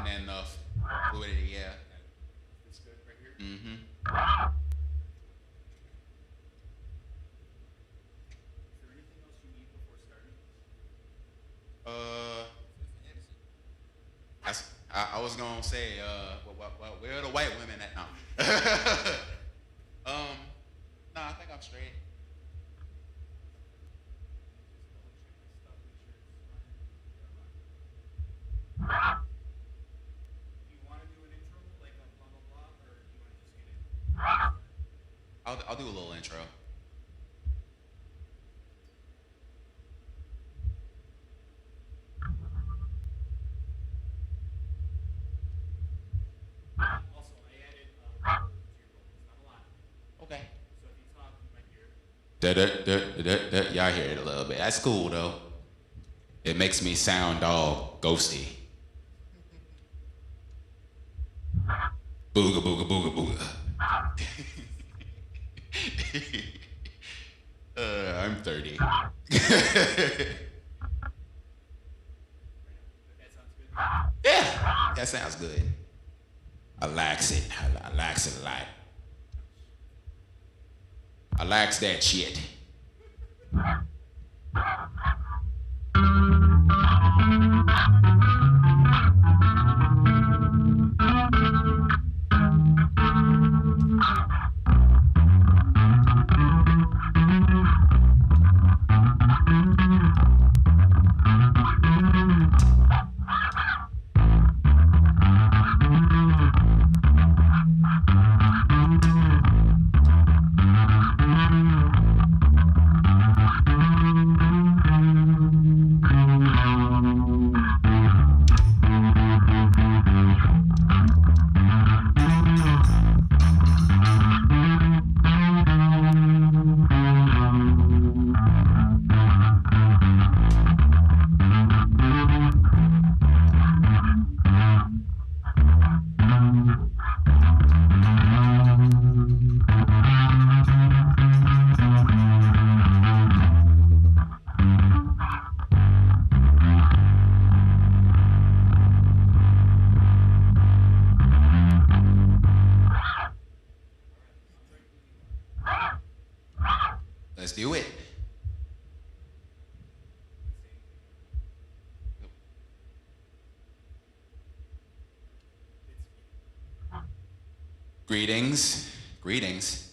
and then the fluidity, yeah. It's good right here. Mm-hmm. Is there anything else you need before starting? I was gonna say, where are the white women at now? No, I think I'm straight. Do you want to do an intro, like a blah blah blah, or do you want to just get it? I'll do a little intro. Also, I added vocals to your vocals, not a lot. Okay. So if you talk, you might hear it. Y'all hear it a little bit. That's cool though. It makes me sound all ghosty. Booga booga booga booga. I'm 30. That sounds good. Yeah, that sounds good. I likes it. I likes it a lot. I likes that shit. Let's do it. Greetings.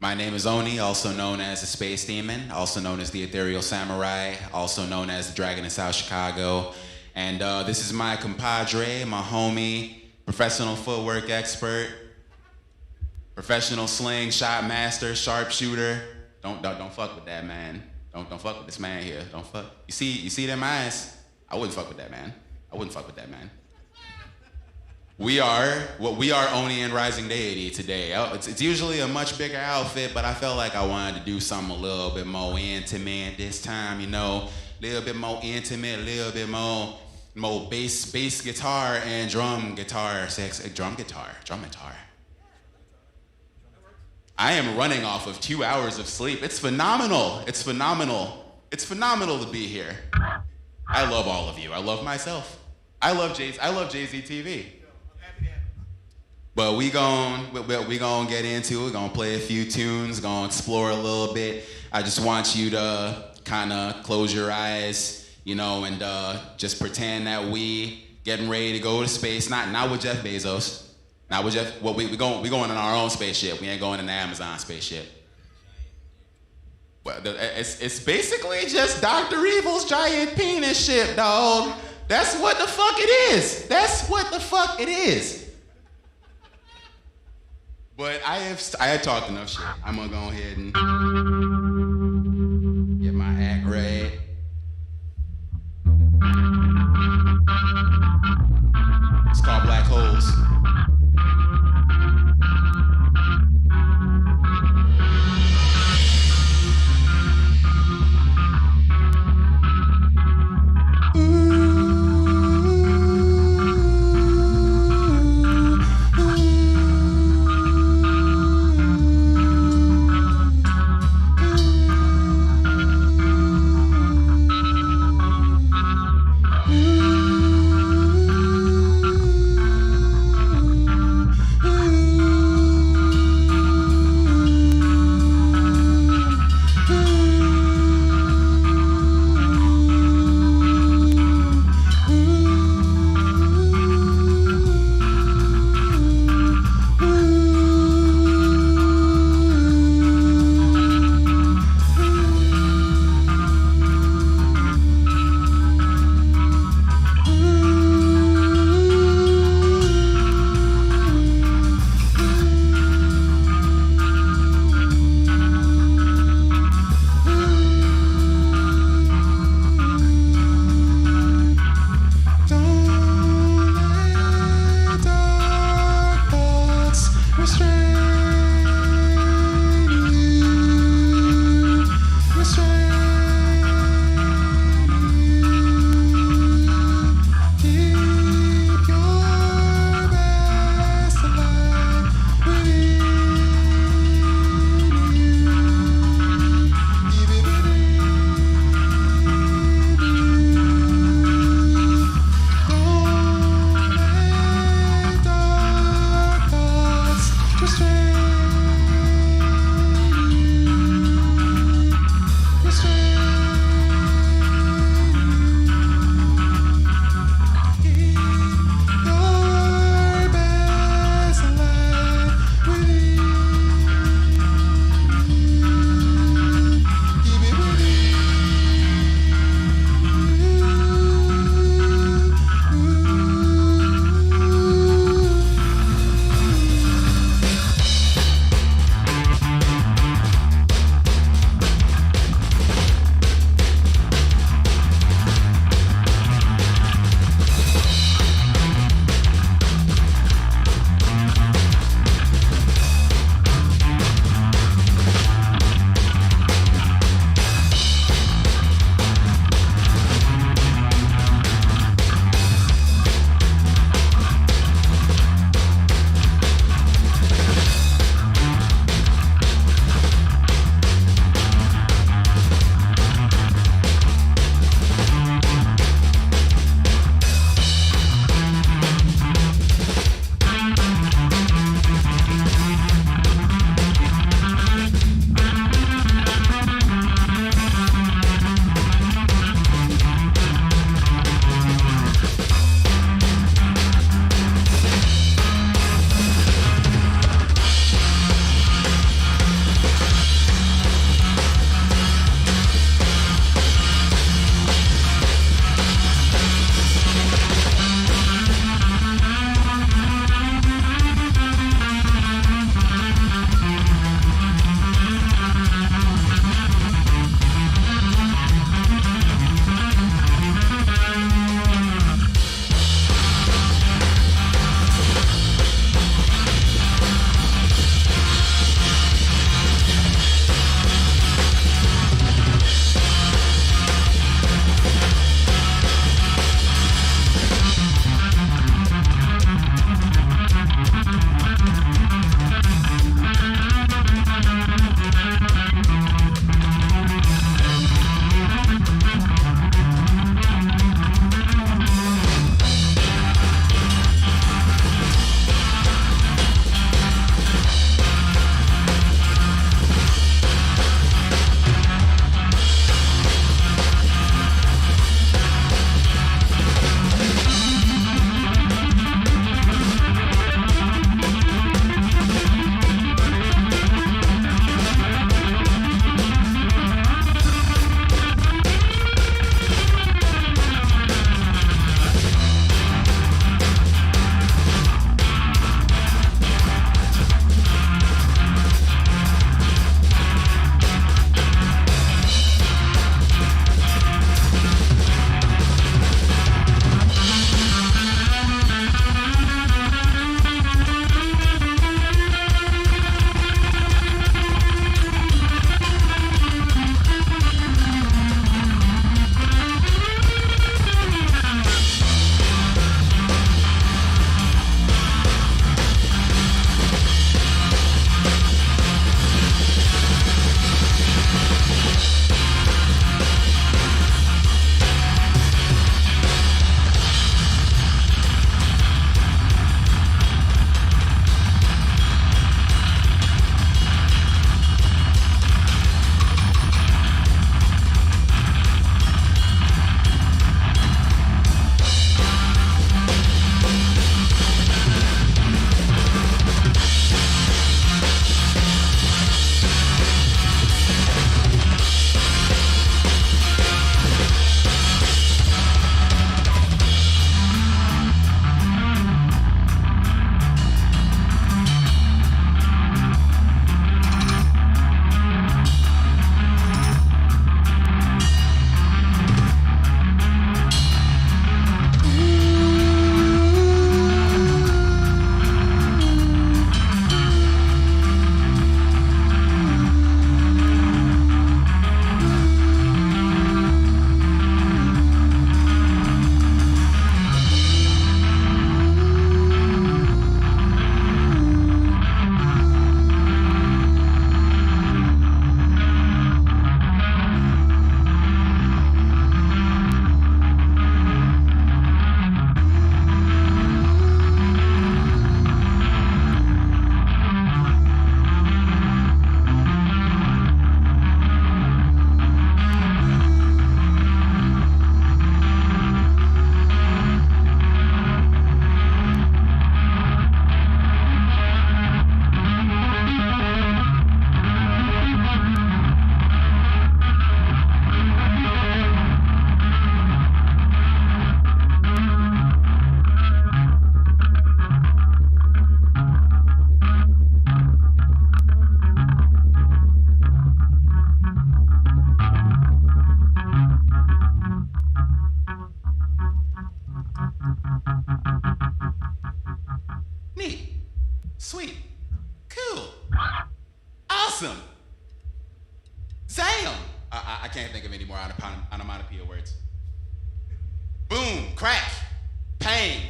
My name is Oni, also known as the Space Demon, also known as the Ethereal Samurai, also known as the Dragon in South Chicago. And this is my compadre, my homie, professional footwork expert, professional slingshot master, sharpshooter. Don't fuck with that man. Don't fuck with this man here. Don't fuck. You see them eyes? I wouldn't fuck with that man. We are Oni and Rising Deity today. It's usually a much bigger outfit, but I felt like I wanted to do something a little bit more intimate this time, you know, a little bit more intimate, a little bit more bass guitar and drum guitar. I am running off of 2 hours of sleep. It's phenomenal. It's phenomenal to be here. I love all of you. I love myself. I love JZTV. But we gon' get into it. We're gonna play a few tunes, gonna explore a little bit. I just want you to kind of close your eyes, you know, and just pretend that we getting ready to go to space. Not with Jeff Bezos. Not with Jeff. Well, we going in our own spaceship. We ain't going in the Amazon spaceship. But it's basically just Dr. Evil's giant penis ship, dog. That's what the fuck it is. But I had talked enough shit. I'm gonna go ahead and get my act right. It's called Black Holes. Sweet. Cool. Awesome. Zam. I can't think of any more onomatopoeia words. Boom. Crack. Pain.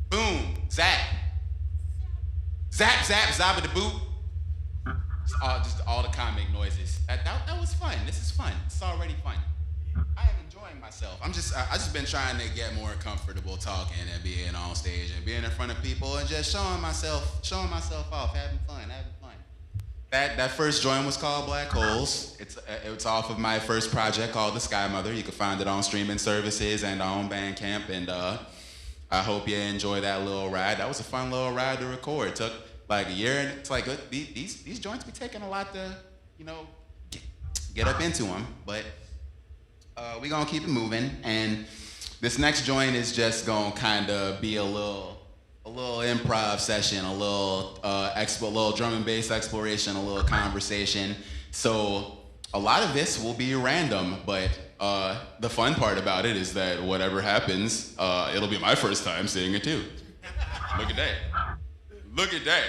Boom. Zap. Zap, zap, zabba da boop. Just all the comic noises. That was fun. This is fun. It's already fun. I am enjoying myself. I just been trying to get more comfortable talking and being on stage and being in front of people and just showing myself off, having fun. That first joint was called Black Holes. It's off of my first project called The Sky Mother. You can find it on streaming services and on Bandcamp. And I hope you enjoy that little ride. That was a fun little ride to record. It took like a year, and it's like these joints be taking a lot to, get up into them. But we gonna keep it moving. And this next joint is just gonna kind of be a little improv session, a little drum and bass exploration, a little conversation. So a lot of this will be random, but the fun part about it is that whatever happens, it'll be my first time seeing it too. Look at that. Look at that.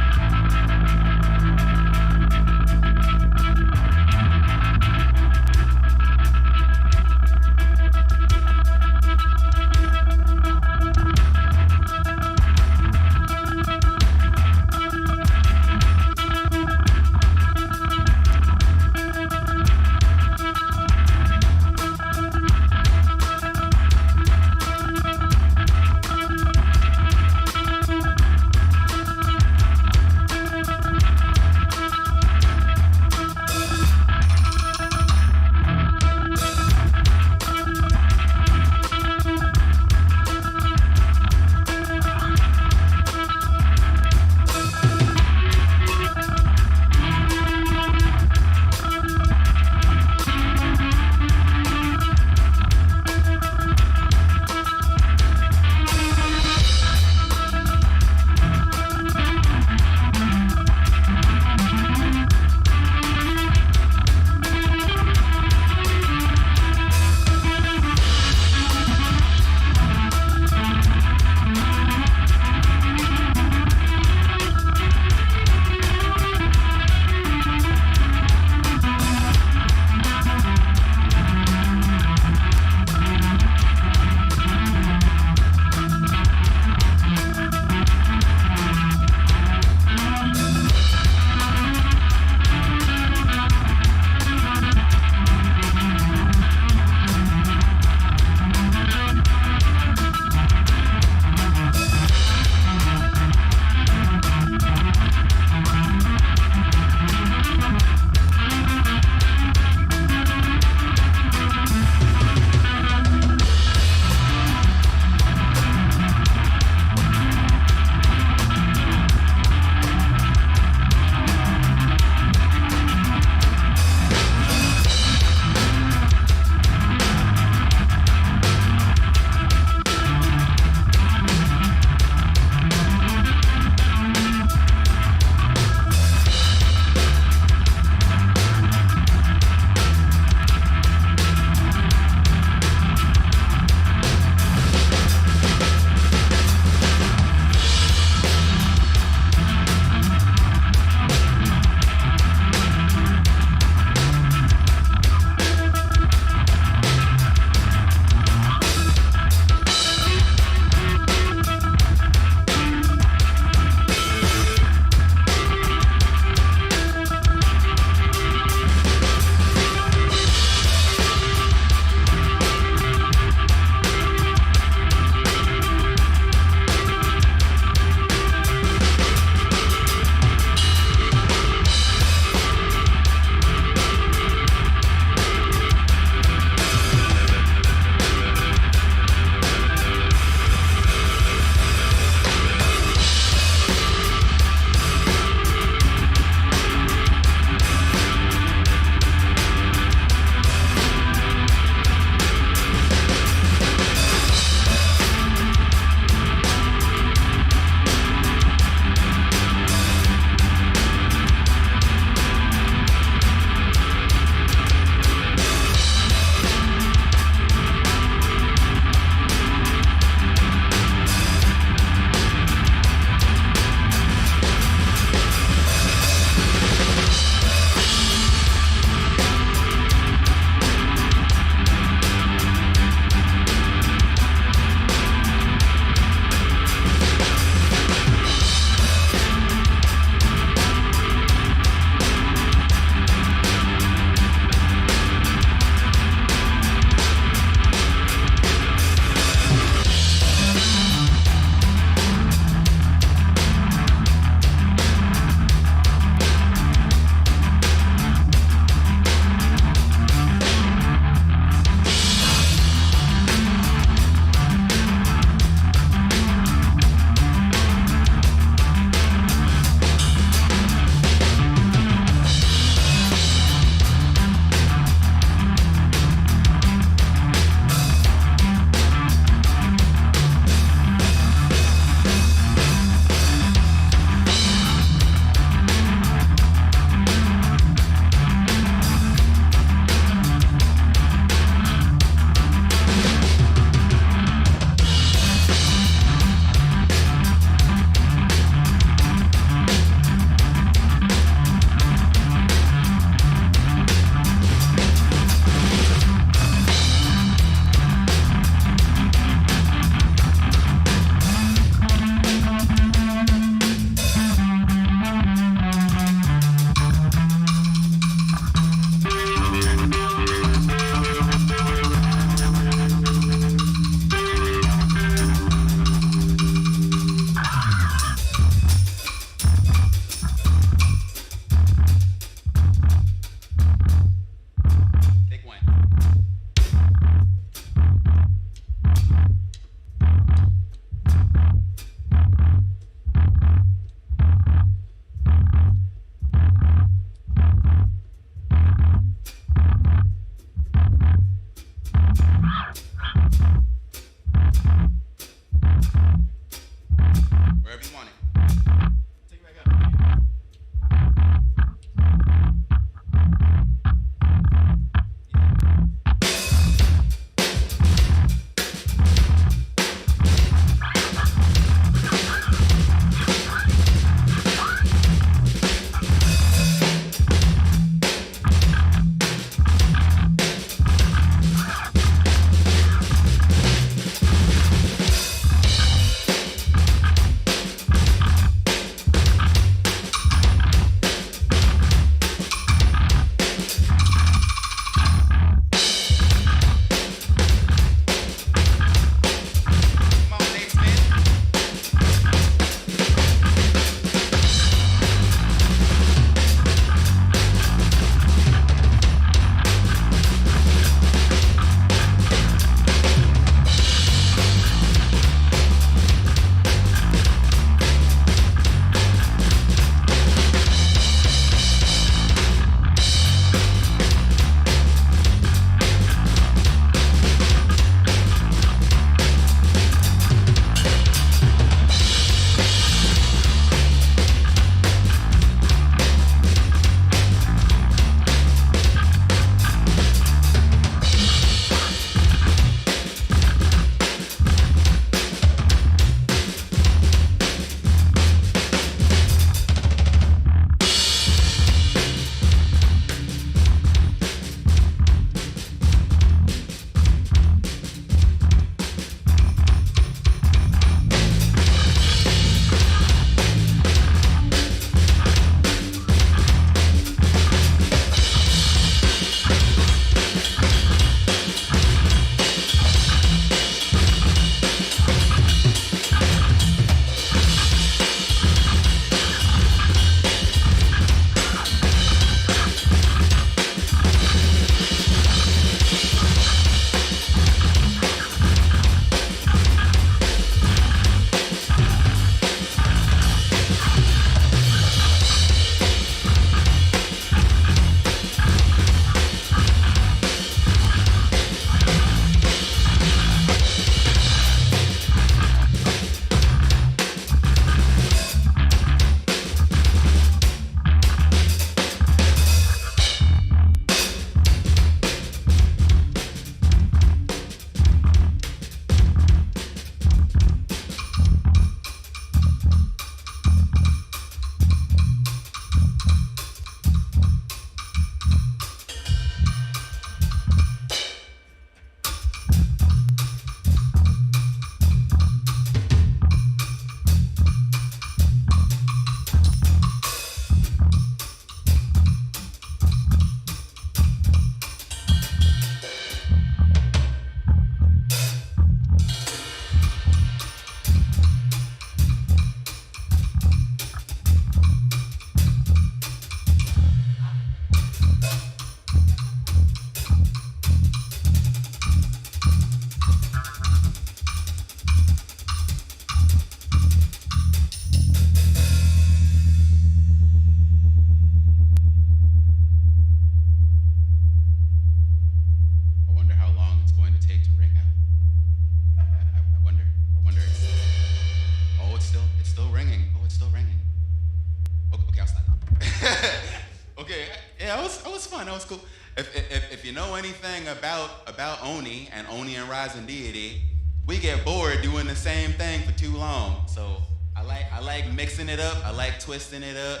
it's cool. If you know anything about OHNI and OHNI and RIZING DIETY, we get bored doing the same thing for too long. So I like mixing it up. I like twisting it up.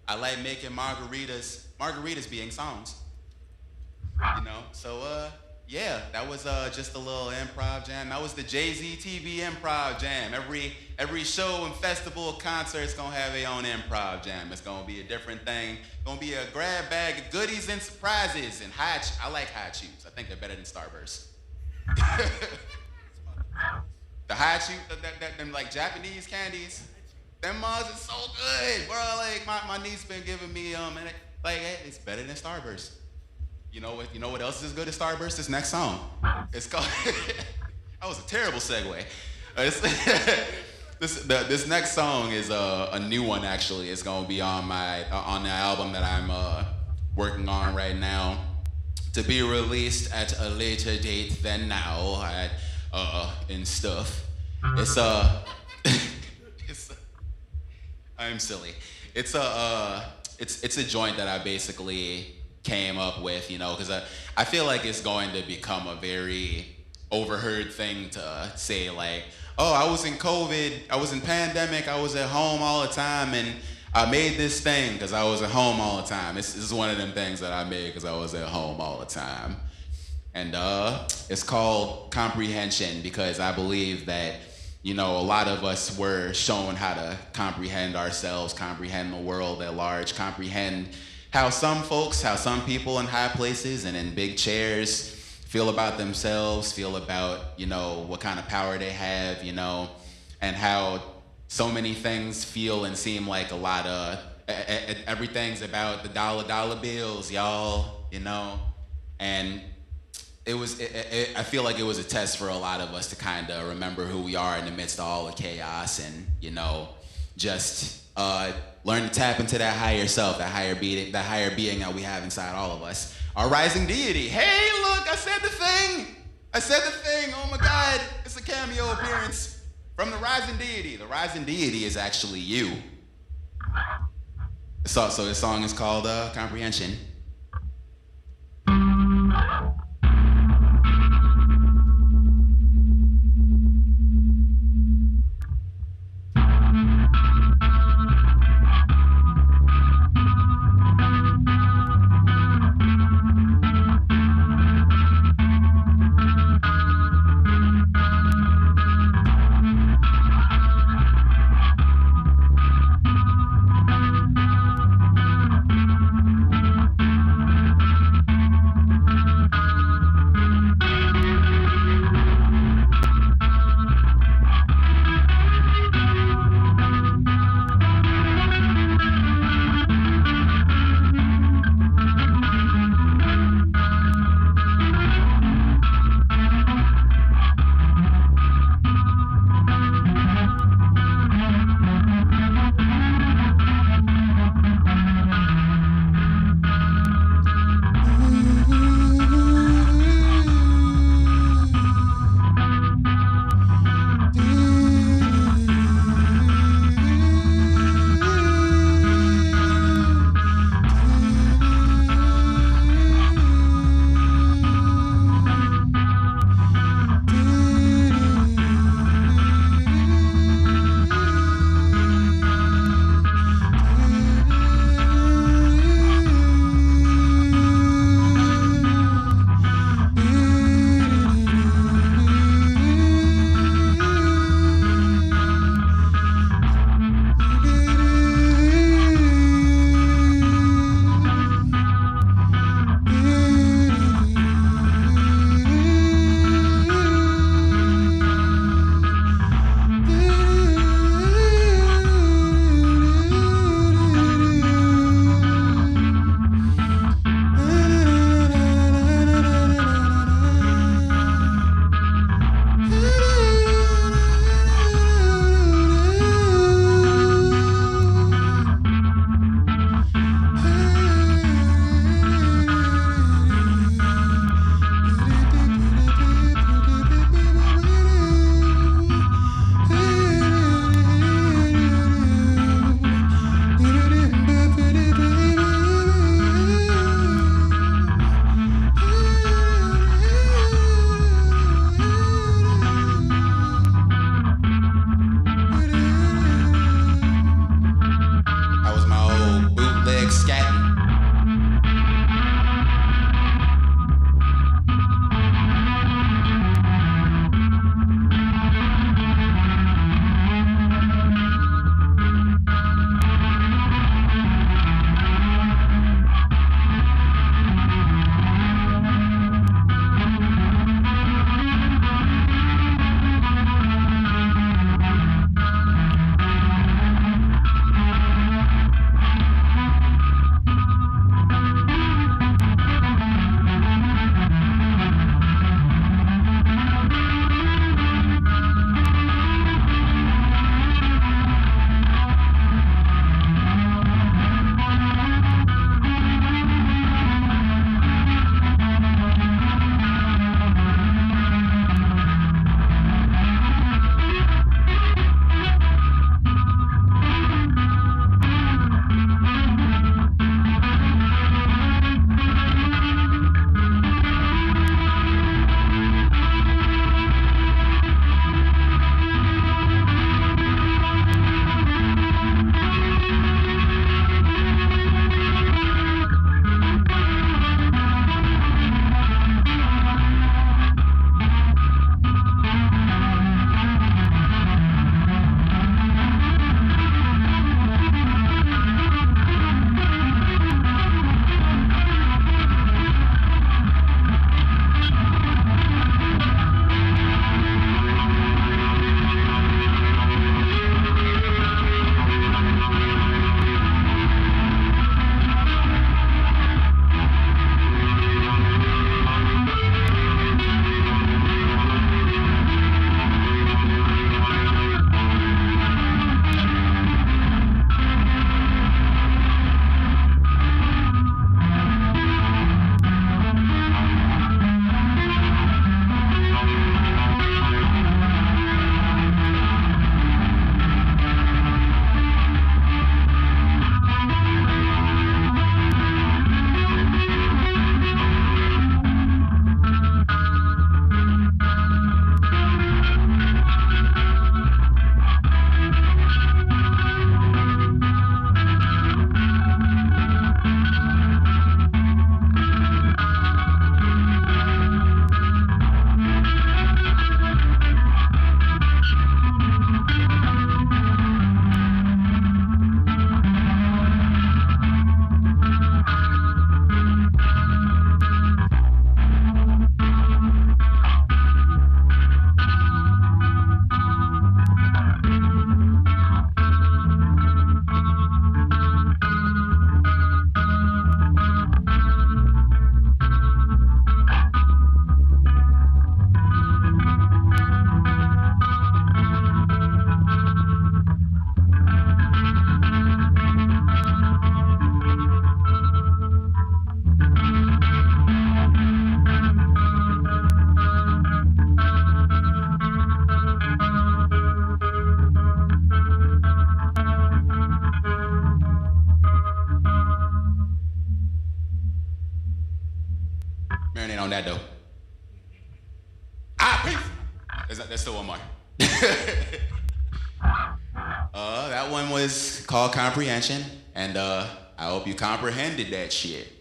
I like making margaritas being songs. You know. So yeah, that was just a little improv jam. That was the JZTV improv jam. Every show and festival, concert's gonna have their own improv jam. It's gonna be a different thing. Gonna be a grab bag of goodies and surprises and I like hot chews. I think they're better than Starburst. The hot chew, them like Japanese candies. Them mugs is so good, bro. Like my niece been giving me and like hey, it's better than Starburst. You know what else is good as Starburst? This next song. It's called that was a terrible segue. This next song is a new one actually. It's gonna be on the album that I'm working on right now, to be released at a later date than now and stuff. It's I'm silly. It's a joint that I basically came up with, you know, because I feel like it's going to become a very overheard thing to say, like, oh, I was in COVID, I was in pandemic, I was at home all the time, and I made this thing because I was at home all the time. This is one of them things that I made because I was at home all the time. And it's called Comprehension, because I believe that, you know, a lot of us were shown how to comprehend ourselves, comprehend the world at large, comprehend how some people in high places and in big chairs feel about themselves, feel about, you know, what kind of power they have, you know, and how so many things feel and seem like a lot of, everything's about the dollar bills, y'all, you know, and I feel like it was a test for a lot of us to kind of remember who we are in the midst of all the chaos and, you know, just learn to tap into that higher self, that higher being that we have inside all of us. Our rising deity. Hey, look, I said the thing. Oh my God, it's a cameo appearance from the rising deity. The rising deity is actually you. So this song is called Comprehension. that though. Peace. There's still one more. That one was called Comprehension, and I hope you comprehended that shit.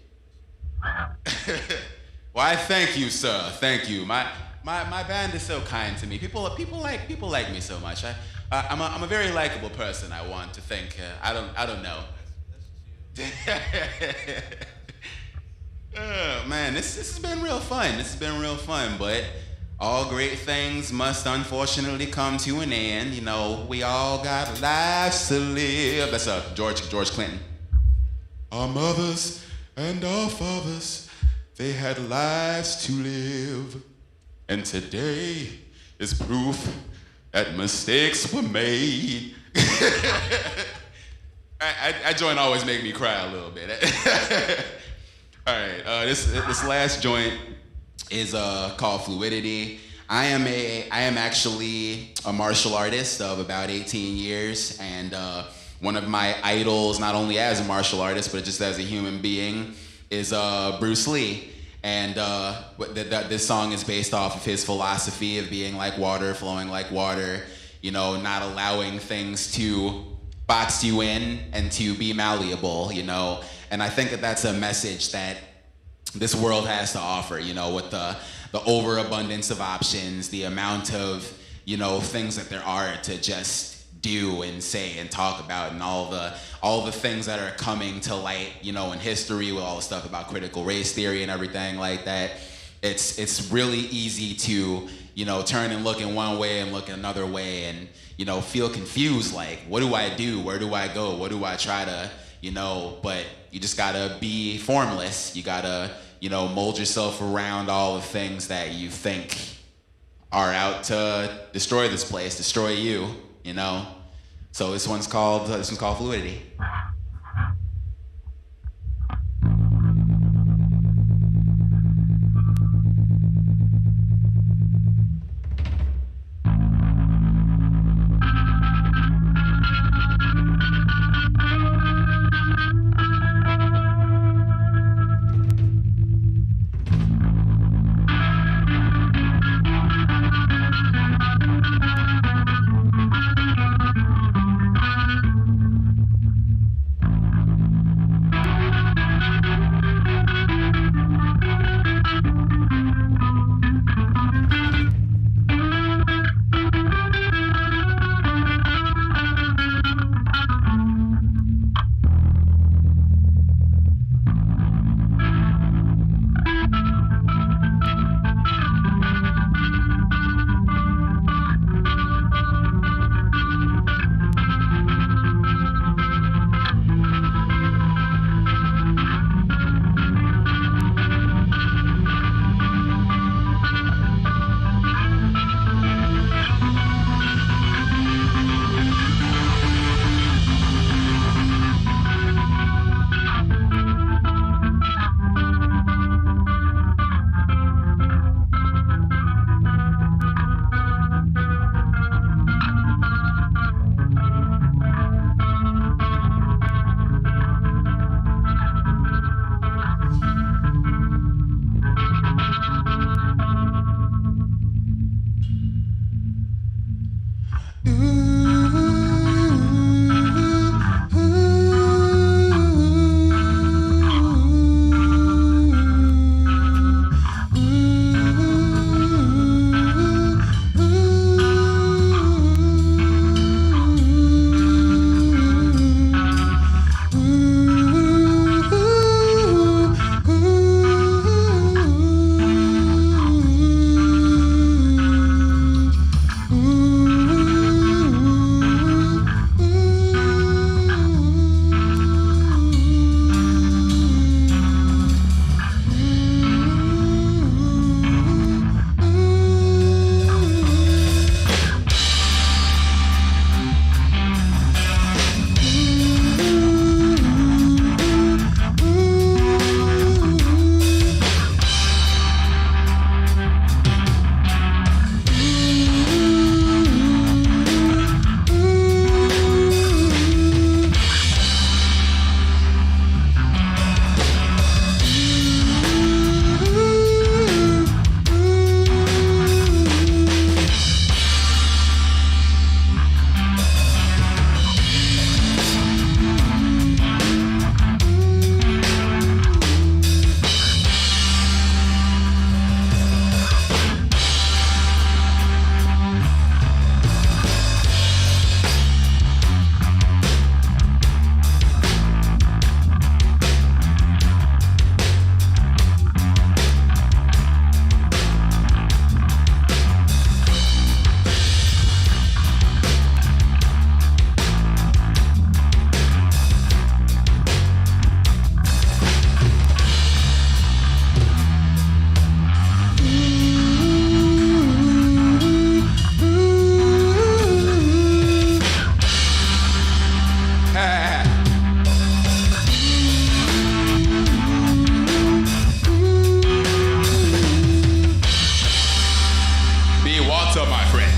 Why, thank you, sir. Thank you. My band is so kind to me. People like me so much. I'm a very likable person. I want to think. I don't know. Oh, man, this has been real fun. This has been real fun, but all great things must unfortunately come to an end. You know, we all got lives to live. That's George Clinton. Our mothers and our fathers, they had lives to live. And today is proof that mistakes were made. I joint always make me cry a little bit. All right, this last joint is called Fluidity. I am actually a martial artist of about 18 years, and one of my idols, not only as a martial artist, but just as a human being, is Bruce Lee. And this song is based off of his philosophy of being like water, flowing like water, you know, not allowing things to box you in and to be malleable, you know. And I think that that's a message that this world has to offer, you know, with the overabundance of options, the amount of, you know, things that there are to just do and say and talk about, and all the things that are coming to light, you know, in history with all the stuff about critical race theory and everything like that. It's really easy to, you know, turn and look in one way and look in another way and, you know, feel confused, like, what do I do? Where do I go? What do I try to, you know, but you just gotta be formless. You gotta, you know, mold yourself around all the things that you think are out to destroy this place, destroy you, you know? So this one's called Fluidity. up, my friend.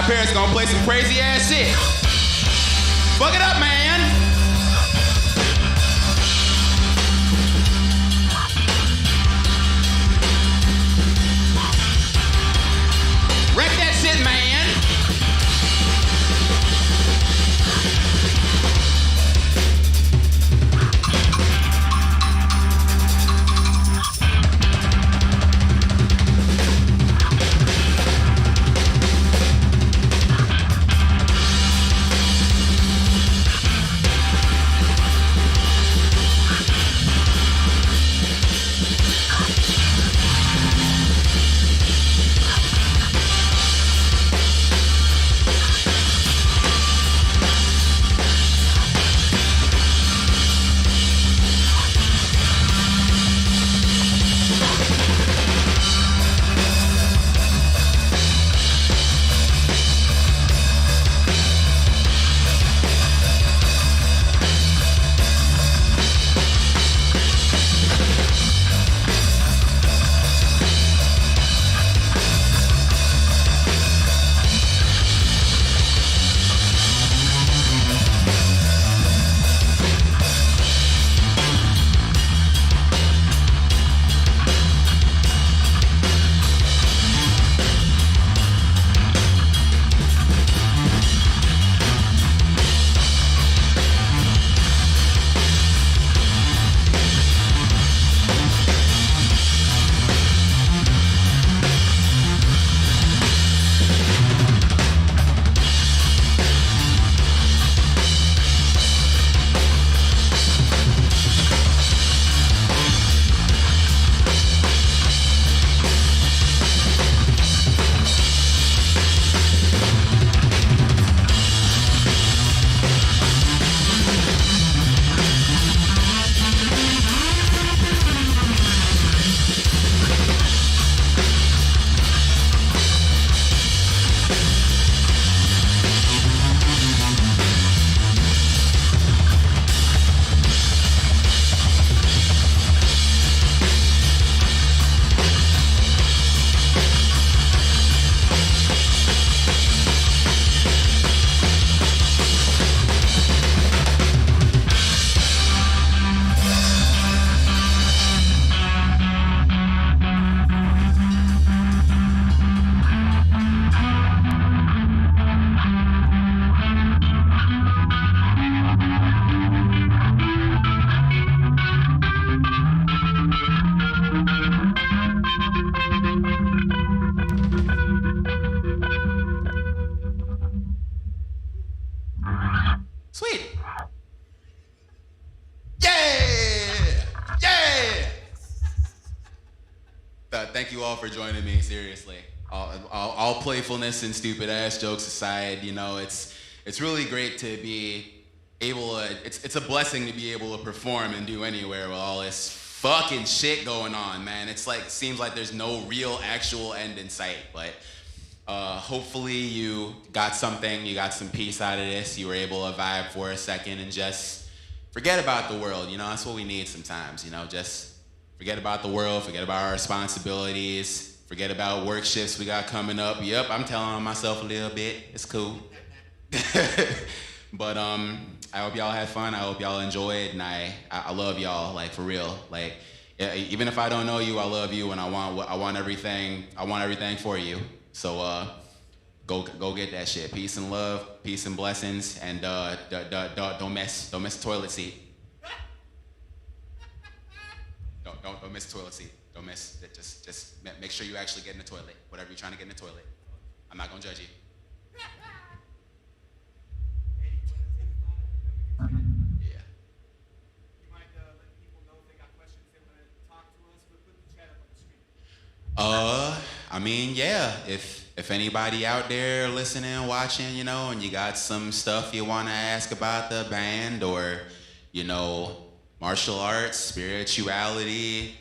Parents gonna play some crazy ass shit. Fuck it up, man. Wreck that shit, man. Sweet. Yeah! Yeah! Thank you all for joining me, seriously. All playfulness and stupid ass jokes aside, you know, it's really great to be able to, it's a blessing to be able to perform and do anywhere with all this fucking shit going on, man. It's like, seems like there's no real actual end in sight, but hopefully you got something, you got some peace out of this, you were able to vibe for a second and just forget about the world, you know, that's what we need sometimes, you know, just forget about the world, forget about our responsibilities, forget about work shifts we got coming up. Yep, I'm telling on myself a little bit, it's cool. But I hope y'all had fun, I hope y'all enjoyed, and I love y'all, like for real. Like, even if I don't know you, I love you, and I want everything for you. So go get that shit. Peace and love, peace and blessings, and don't mess the toilet seat. Don't miss the toilet seat. Don't miss it. Just make sure you actually get in the toilet. Whatever you're trying to get in the toilet. I'm not gonna judge you. Yeah. You mind letting people know if they got questions they want to talk to us? We'll put the chat up on the screen. I mean, yeah. If anybody out there listening, watching, you know, and you got some stuff you want to ask about the band, or, you know, martial arts, spirituality,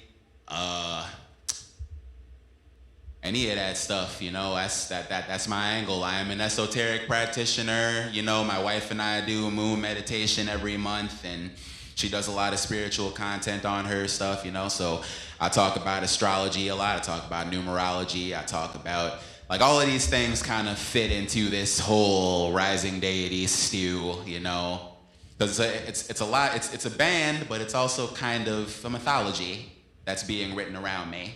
any of that stuff, you know, that's my angle. I am an esoteric practitioner. You know, my wife and I do moon meditation every month, and she does a lot of spiritual content on her stuff, you know, so I talk about astrology a lot. I talk about numerology. I talk about, like, all of these things kind of fit into this whole rising deity stew, you know. Because it's a lot, it's a band, but it's also kind of a mythology that's being written around me.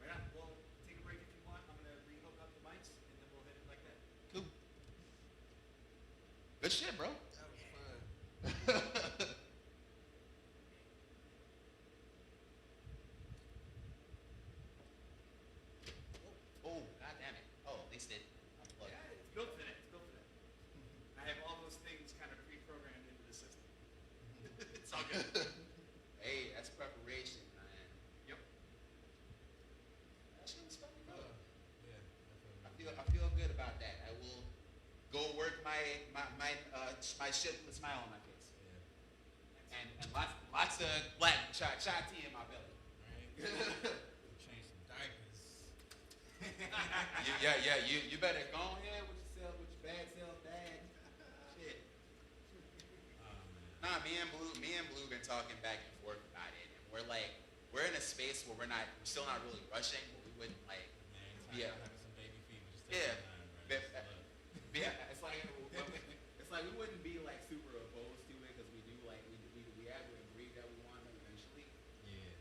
Right on. We'll take a break if you want. I'm going to re-hook up the mics, and then we'll hit it like that. Cool. Good shit, bro. That was fun. Oh, god damn it. Oh, at least it. Yeah, it's built for that. It's built for that. I have all those things kind of pre-programmed into the system. It's all good. Hey, that's preparation, man. Yep. That shit was fucking good. Yeah, I feel good about that. I will go work my shit with a smile on my face. Yeah. And lots of black chai tea in my belly. Right? Change some diapers. You better go ahead with your bad self, dad. Shit. Nah, me and Blue been talking back and forth about it, and we're in a space where we're still not really rushing, but we wouldn't like. Man, it's having some baby fever. Just take Yeah. some time, right? Yeah, it's like we wouldn't be like super opposed to it, because we do like we have to agree that we want them eventually. Yeah.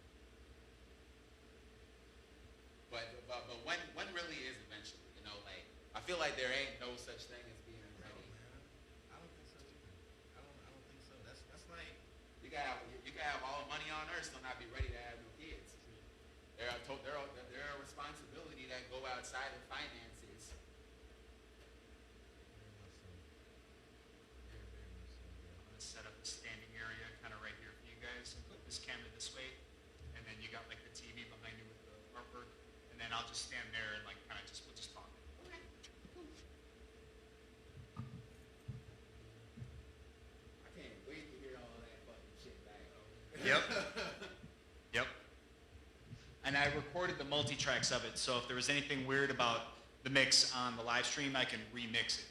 But when really is eventually, you know, like I feel like there ain't no such thing as being No, ready. man. I don't think so either. I don't think so. That's like. You can have all the money on earth, still not be ready to have no kids. They're a responsibility that go outside of finances. Very much so. Very, very much so, bro. I'm going to set up a standing area kind of right here for you guys and put this camera this way. And then you got like the TV behind you with the artwork. And then I'll just stand there and like kind of we'll just talk. Okay. Cool. I can't wait to hear all that fucking shit back. Yep. Yep. And I recorded the multi-tracks of it, so if there was anything weird about the mix on the live stream, I can remix it.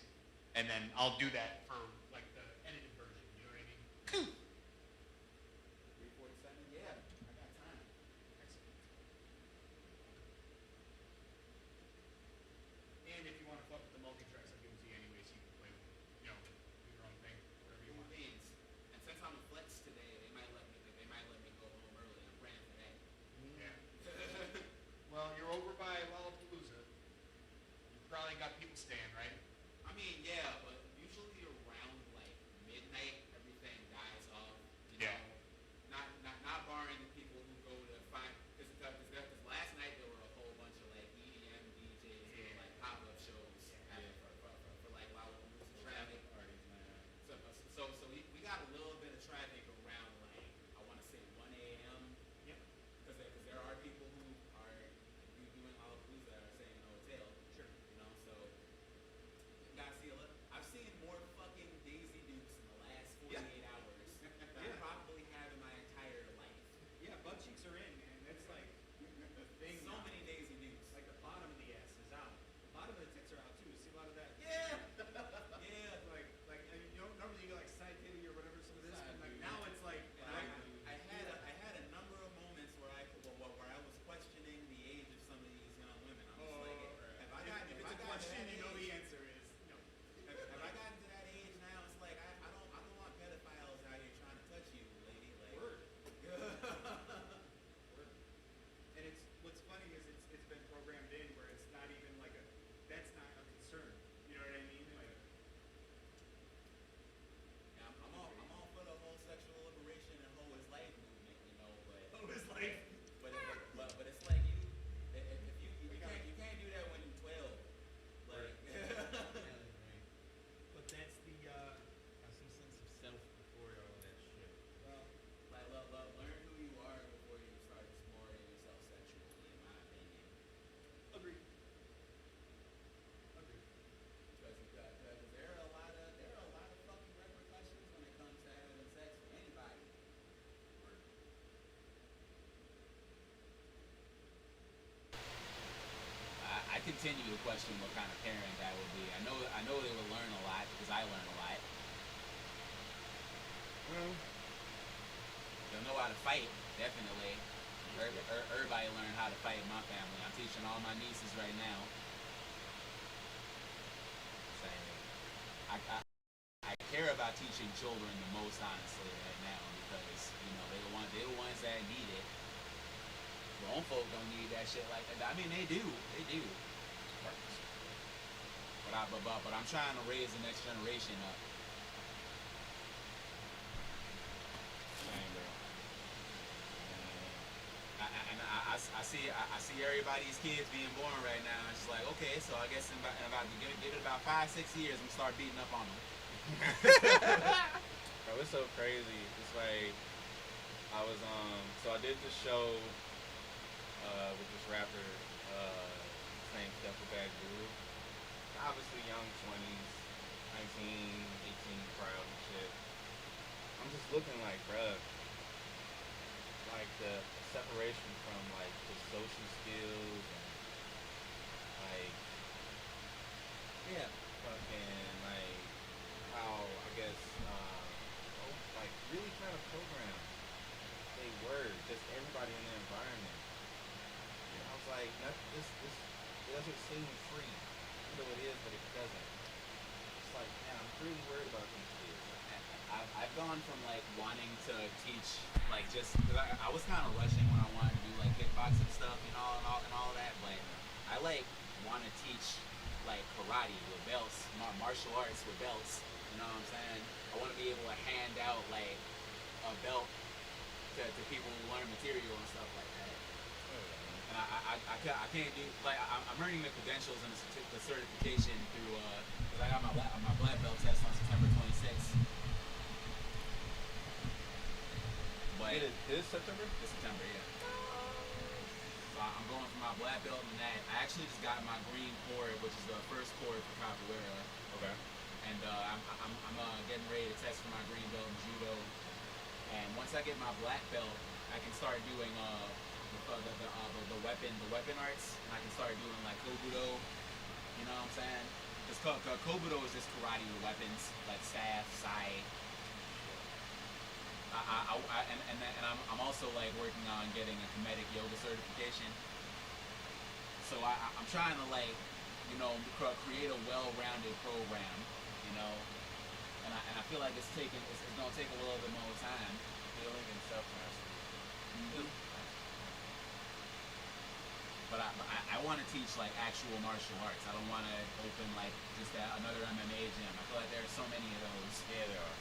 And then I'll do that for like the edited version, you know what I mean? Cool. 347, yeah, I got time. Excellent. And if you want to fuck with the multi-tracks, I'll give them to you anyway, so you can play with, you know, do your own thing, whatever you want. Beans. And since I'm a flex today, they might let me go home early. I'm praying for that. Yeah. Well, you're over by Lollapalooza. You probably got people staying, right? I mean, yeah, but usually around like midnight, everything dies off. You Yeah. know, not barring the people who go to find. Because last night there were a whole bunch of like EDM DJs doing like pop-up shows for like continue to question what kind of parent that would be. I know they would learn a lot because I learn a lot. They'll know how to fight, definitely. Everybody learn how to fight in my family. I'm teaching all my nieces right now. So, I care about teaching children the most, honestly, right now, because they're the ones that need it. Grown folk don't need that shit like that. I mean, they do. But I'm trying to raise the next generation up. I see everybody's kids being born right now. It's just like, okay, so I guess in about give it about 5-6 years, I'm gonna start beating up on them. Bro, it's so crazy. It's like I was so I did this show with this rapper named Steph Bad Guru. Obviously young 20s, 19, 18 crowd and shit. I'm just looking like, bruh, like the separation from like the social skills and like fucking like how I guess like really kind of programs they were just everybody in the environment. And I was like, this it doesn't seem free. Even though it is, but it doesn't. It's like, man, I'm really worried about these kids. I've gone from like wanting to teach like just cause I was kind of rushing when I wanted to do like kickboxing stuff, and all that, but I like want to teach like karate with belts, martial arts with belts. You know what I'm saying? I want to be able to hand out like a belt to people who learn material and stuff like that. And I can't do like I'm earning the credentials and the certification through because I got my black belt test on September 26th. But This September? This September, yeah. So I'm going for my black belt in that. I actually just got my green cord, which is the first cord for capoeira. Okay. And I'm getting ready to test for my green belt in judo. And once I get my black belt, I can start doing the weapon arts, and I can start doing like kobudo. You know what I'm saying? Because kobudo is just karate with weapons, like staff, sai. I'm also like working on getting a comedic yoga certification. So I'm trying to like, create a well-rounded program, and I feel like it's gonna take a little bit more time. Healing and self-mastery. Mm-hmm. But I want to teach like actual martial arts. I don't want to open like just another MMA gym. I feel like there are so many of those. Yeah, there are.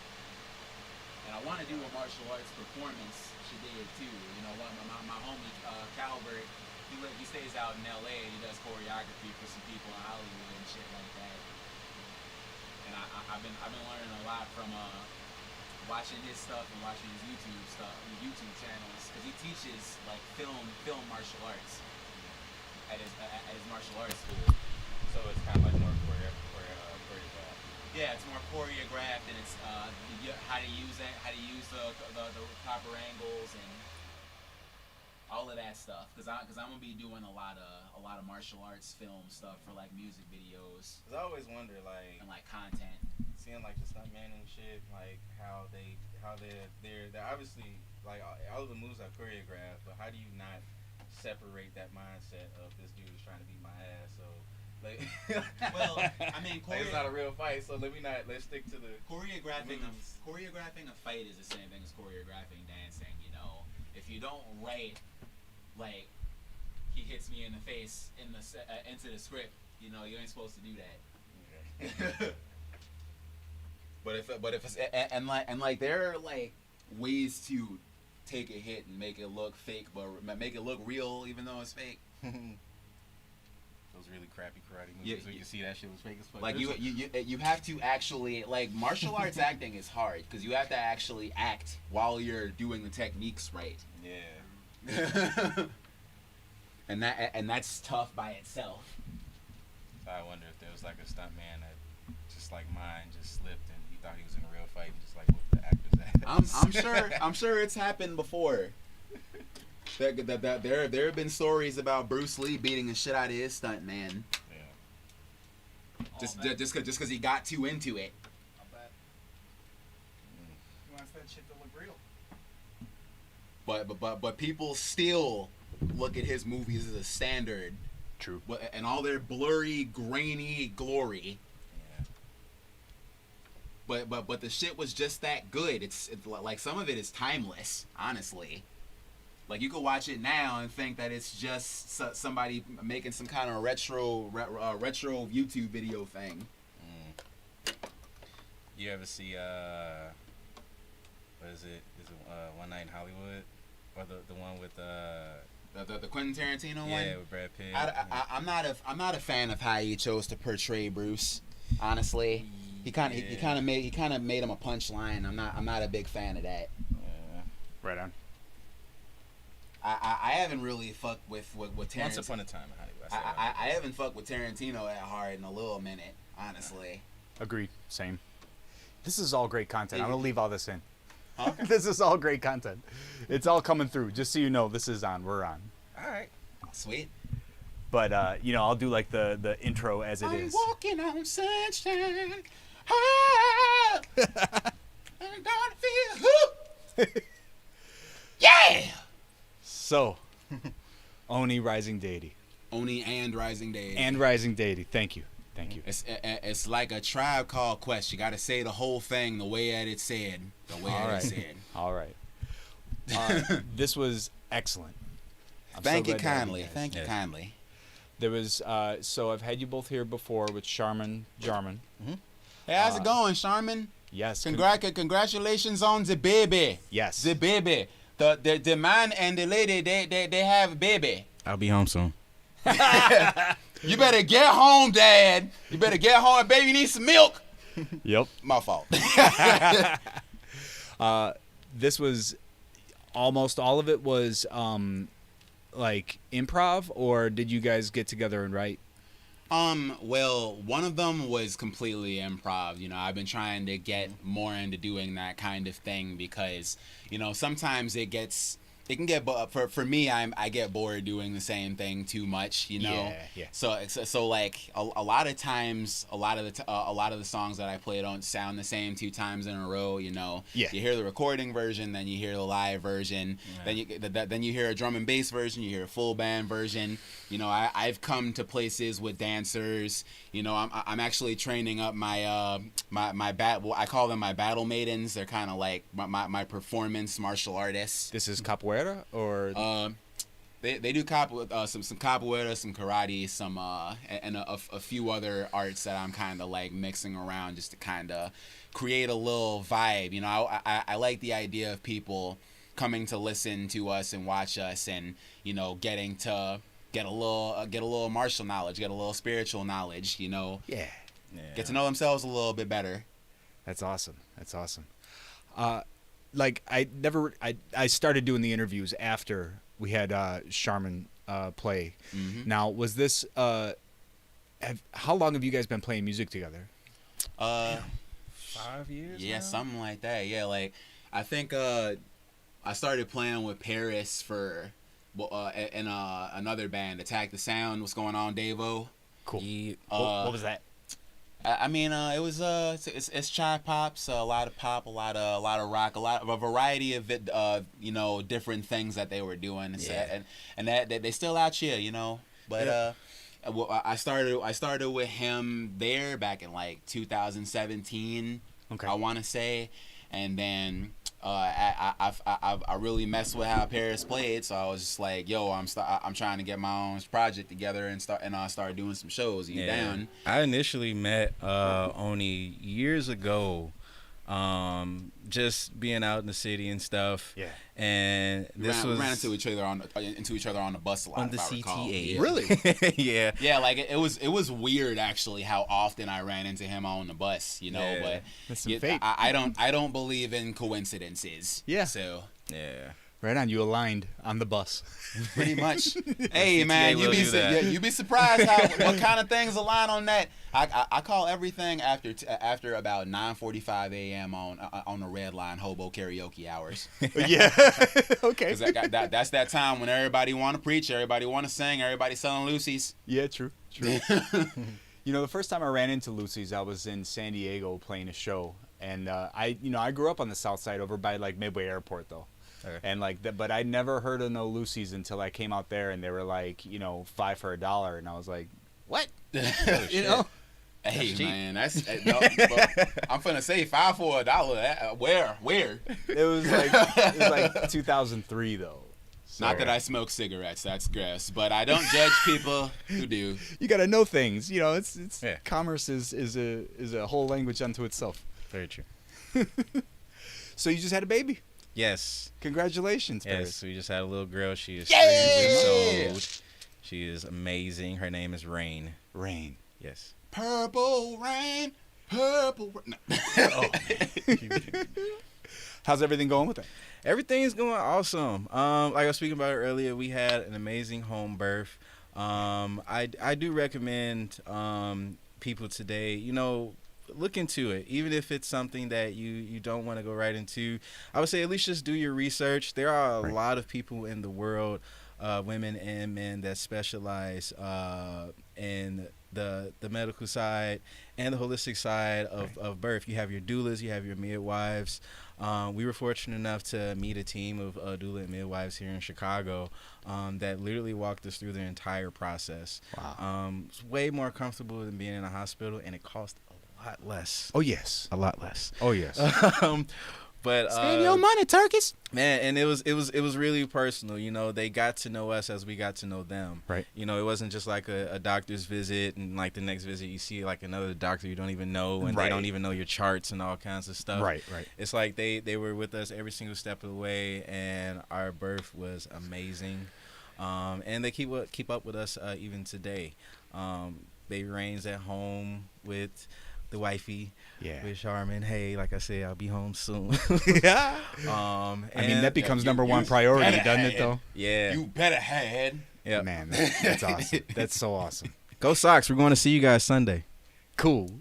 And I want to do a martial arts performance shadid too. My homie Calvert, he stays out in LA and he does choreography for some people in Hollywood and shit like that. And I've been learning a lot from watching his stuff and watching his YouTube channels, because he teaches like film martial arts at his martial arts school. So it's kind of like more choreographed. Yeah, it's more choreographed, and it's how to use the proper angles and all of that stuff. Because I'm gonna be doing a lot of martial arts film stuff for like music videos. Cause I always wonder and like content. Seeing like the stuntmen and shit, like how they're obviously like all of the moves are choreographed, but how do you not separate that mindset of this dude is trying to beat my ass? So. Like, well, I mean, it's not a real fight, so let's stick to the choreographing. Choreographing a fight is the same thing as choreographing dancing. If you don't write like he hits me in the face into the script, you ain't supposed to do that. Okay. But if it's and there are like ways to take a hit and make it look fake, but make it look real even though it's fake. Those really crappy karate movies where you see that shit was fake as fuck. Like you have to actually, like, martial arts acting is hard because you have to actually act while you're doing the techniques right. Yeah. and that's tough by itself. So I wonder if there was like a stuntman that just like mine just slipped and he thought he was in a real fight and just like whooped the actor's ass. I'm sure it's happened before. There have been stories about Bruce Lee beating the shit out of his stunt man. Just because he got too into it. I'll bet. He wants that shit to look real. But people still look at his movies as a standard. True. And all their blurry, grainy glory. Yeah. But the shit was just that good. It's like some of it is timeless, honestly. Like you could watch it now and think that it's just somebody making some kind of retro YouTube video thing. You ever see what is it? Is it One Night in Hollywood, or the one with the Quentin Tarantino one? Yeah, with Brad Pitt. I'm not a fan of how he chose to portray Bruce. Honestly, he kind of made him a punchline. I'm not a big fan of that. Yeah. Right on. I haven't really fucked with Tarantino. Once upon a time in Hollywood. I haven't fucked with Tarantino that hard in a little minute, honestly. Agreed. Same. This is all great content. I'm gonna leave all this in. Huh? This is all great content. It's all coming through. Just so you know, this is on. We're on. All right. Sweet. But I'll do like the intro as it is. I'm walking on sunshine. Oh, I'm gonna feel yeah. So, OHNI Rising Deity. OHNI and Rising Deity. And Rising Deity. Thank you. It's like a Tribe Called Quest. You got to say the whole thing the way that it's said. All right. This was excellent. Thank you kindly. There was so I've had you both here before with Jarman. Mm-hmm. Hey, how's it going, Charmin? Yes. Congratulations on the baby. Yes. The baby. The man and the lady, they have a baby. I'll be home soon. You better get home, Dad. You better get home. Baby needs some milk. Yep. My fault. This was almost all of it was like improv, or did you guys get together and write? Well, one of them was completely improv. You know, I've been trying to get more into doing that kind of thing because, you know, sometimes it can get for me. I get bored doing the same thing too much. You know. Yeah. So like a lot of times, a lot of the songs that I play don't sound the same 2 times in a row. You know. Yeah. You hear the recording version, then you hear the live version, then you hear a drum and bass version, you hear a full band version. You know, I've come to places with dancers. You know, I'm actually training up my I call them my battle maidens. They're kind of like my performance martial artists. This is capoeira, or they do some capoeira, some karate, some and a few other arts that I'm kind of like mixing around just to kind of create a little vibe. You know, I like the idea of people coming to listen to us and watch us, and you know, getting to get a little martial knowledge, get a little spiritual knowledge. You know, get to know themselves a little bit better. That's awesome. Like I started doing the interviews after we had Charmin play. Mm-hmm. Now, was this how long have you guys been playing music together? 5 years. Yeah, now? something like that. Yeah, like I think I started playing with Paris for in another band, Attack the Sound. What's going on, Davo? Cool. Yeah. What was that? I mean, it was it's chai pops, a lot of pop, a lot of rock, a variety of you know, different things that they were doing, and that they still out here, you know. But I started with him there back in like 2017. Okay. I want to say, and then I really messed with how Paris played, so I was just like, yo, I'm trying to get my own project together and start doing some shows. You down? I initially met OHNI years ago, just being out in the city and stuff. Yeah. And We ran into each other on the bus a lot. On the if I recall. CTA. Yeah. Really? Yeah. Yeah, like it was weird actually how often I ran into him on the bus, you know. Yeah. But That's some fate. I don't believe in coincidences. Yeah. So Yeah. Right on. You aligned on the bus. Pretty much. Hey man, will do that. you'd be surprised what kind of things align on that. I call everything after about 9:45 a.m. on the red line hobo karaoke hours. Yeah. Okay. 'Cause that's that time when everybody want to preach, everybody want to sing, everybody selling Lucy's. Yeah, true. You know, the first time I ran into Lucy's, I was in San Diego playing a show, and I grew up on the South Side over by like Midway Airport though. Okay. And like that, but I never heard of no Lucy's until I came out there, and they were like, $5 for $1, and I was like, what? You know? Hey cheap. man, that's no, but I'm finna say $5 for $1. Where? It was like 2003 though. So, Not that I smoke cigarettes, that's gross. But I don't judge people who do. You gotta know things. It's Yeah. commerce is a whole language unto itself. Very true. So you just had a baby. Yes. Congratulations, Paris. Yes, we just had a little girl. She is Yay! 3 weeks old. She is amazing. Her name is Rain. Rain. Yes. Purple rain, purple rain. No. How's everything going with that? Everything's going awesome. Like I was speaking about earlier, we had an amazing home birth. I do recommend people today, look into it. Even if it's something that you don't want to go right into, I would say at least just do your research. There are a lot of people in the world, women and men, that specialize in the medical side and the holistic side of birth. You have your doulas, you have your midwives. We were fortunate enough to meet a team of doula and midwives here in Chicago that literally walked us through the entire process. Wow. It's way more comfortable than being in a hospital, and it cost a lot less. Oh yes. A lot less. Oh yes. But Spend your money, turkeys. man, and it was really personal. They got to know us as we got to know them. Right. It wasn't just like a doctor's visit, and like the next visit you see like another doctor you don't even know, and Right. they don't even know your charts and all kinds of stuff. Right. It's like they were with us every single step of the way, and our birth was amazing. And they keep up with us even today. Baby Rain's at home with the wifey. Yeah. With Charmin. Hey, like I said, I'll be home soon. Yeah. I I mean, that becomes number one priority, doesn't it? Though. yeah. You better had. Yeah. Man, that's awesome. That's so awesome. Go Sox. We're going to see you guys Sunday. Cool.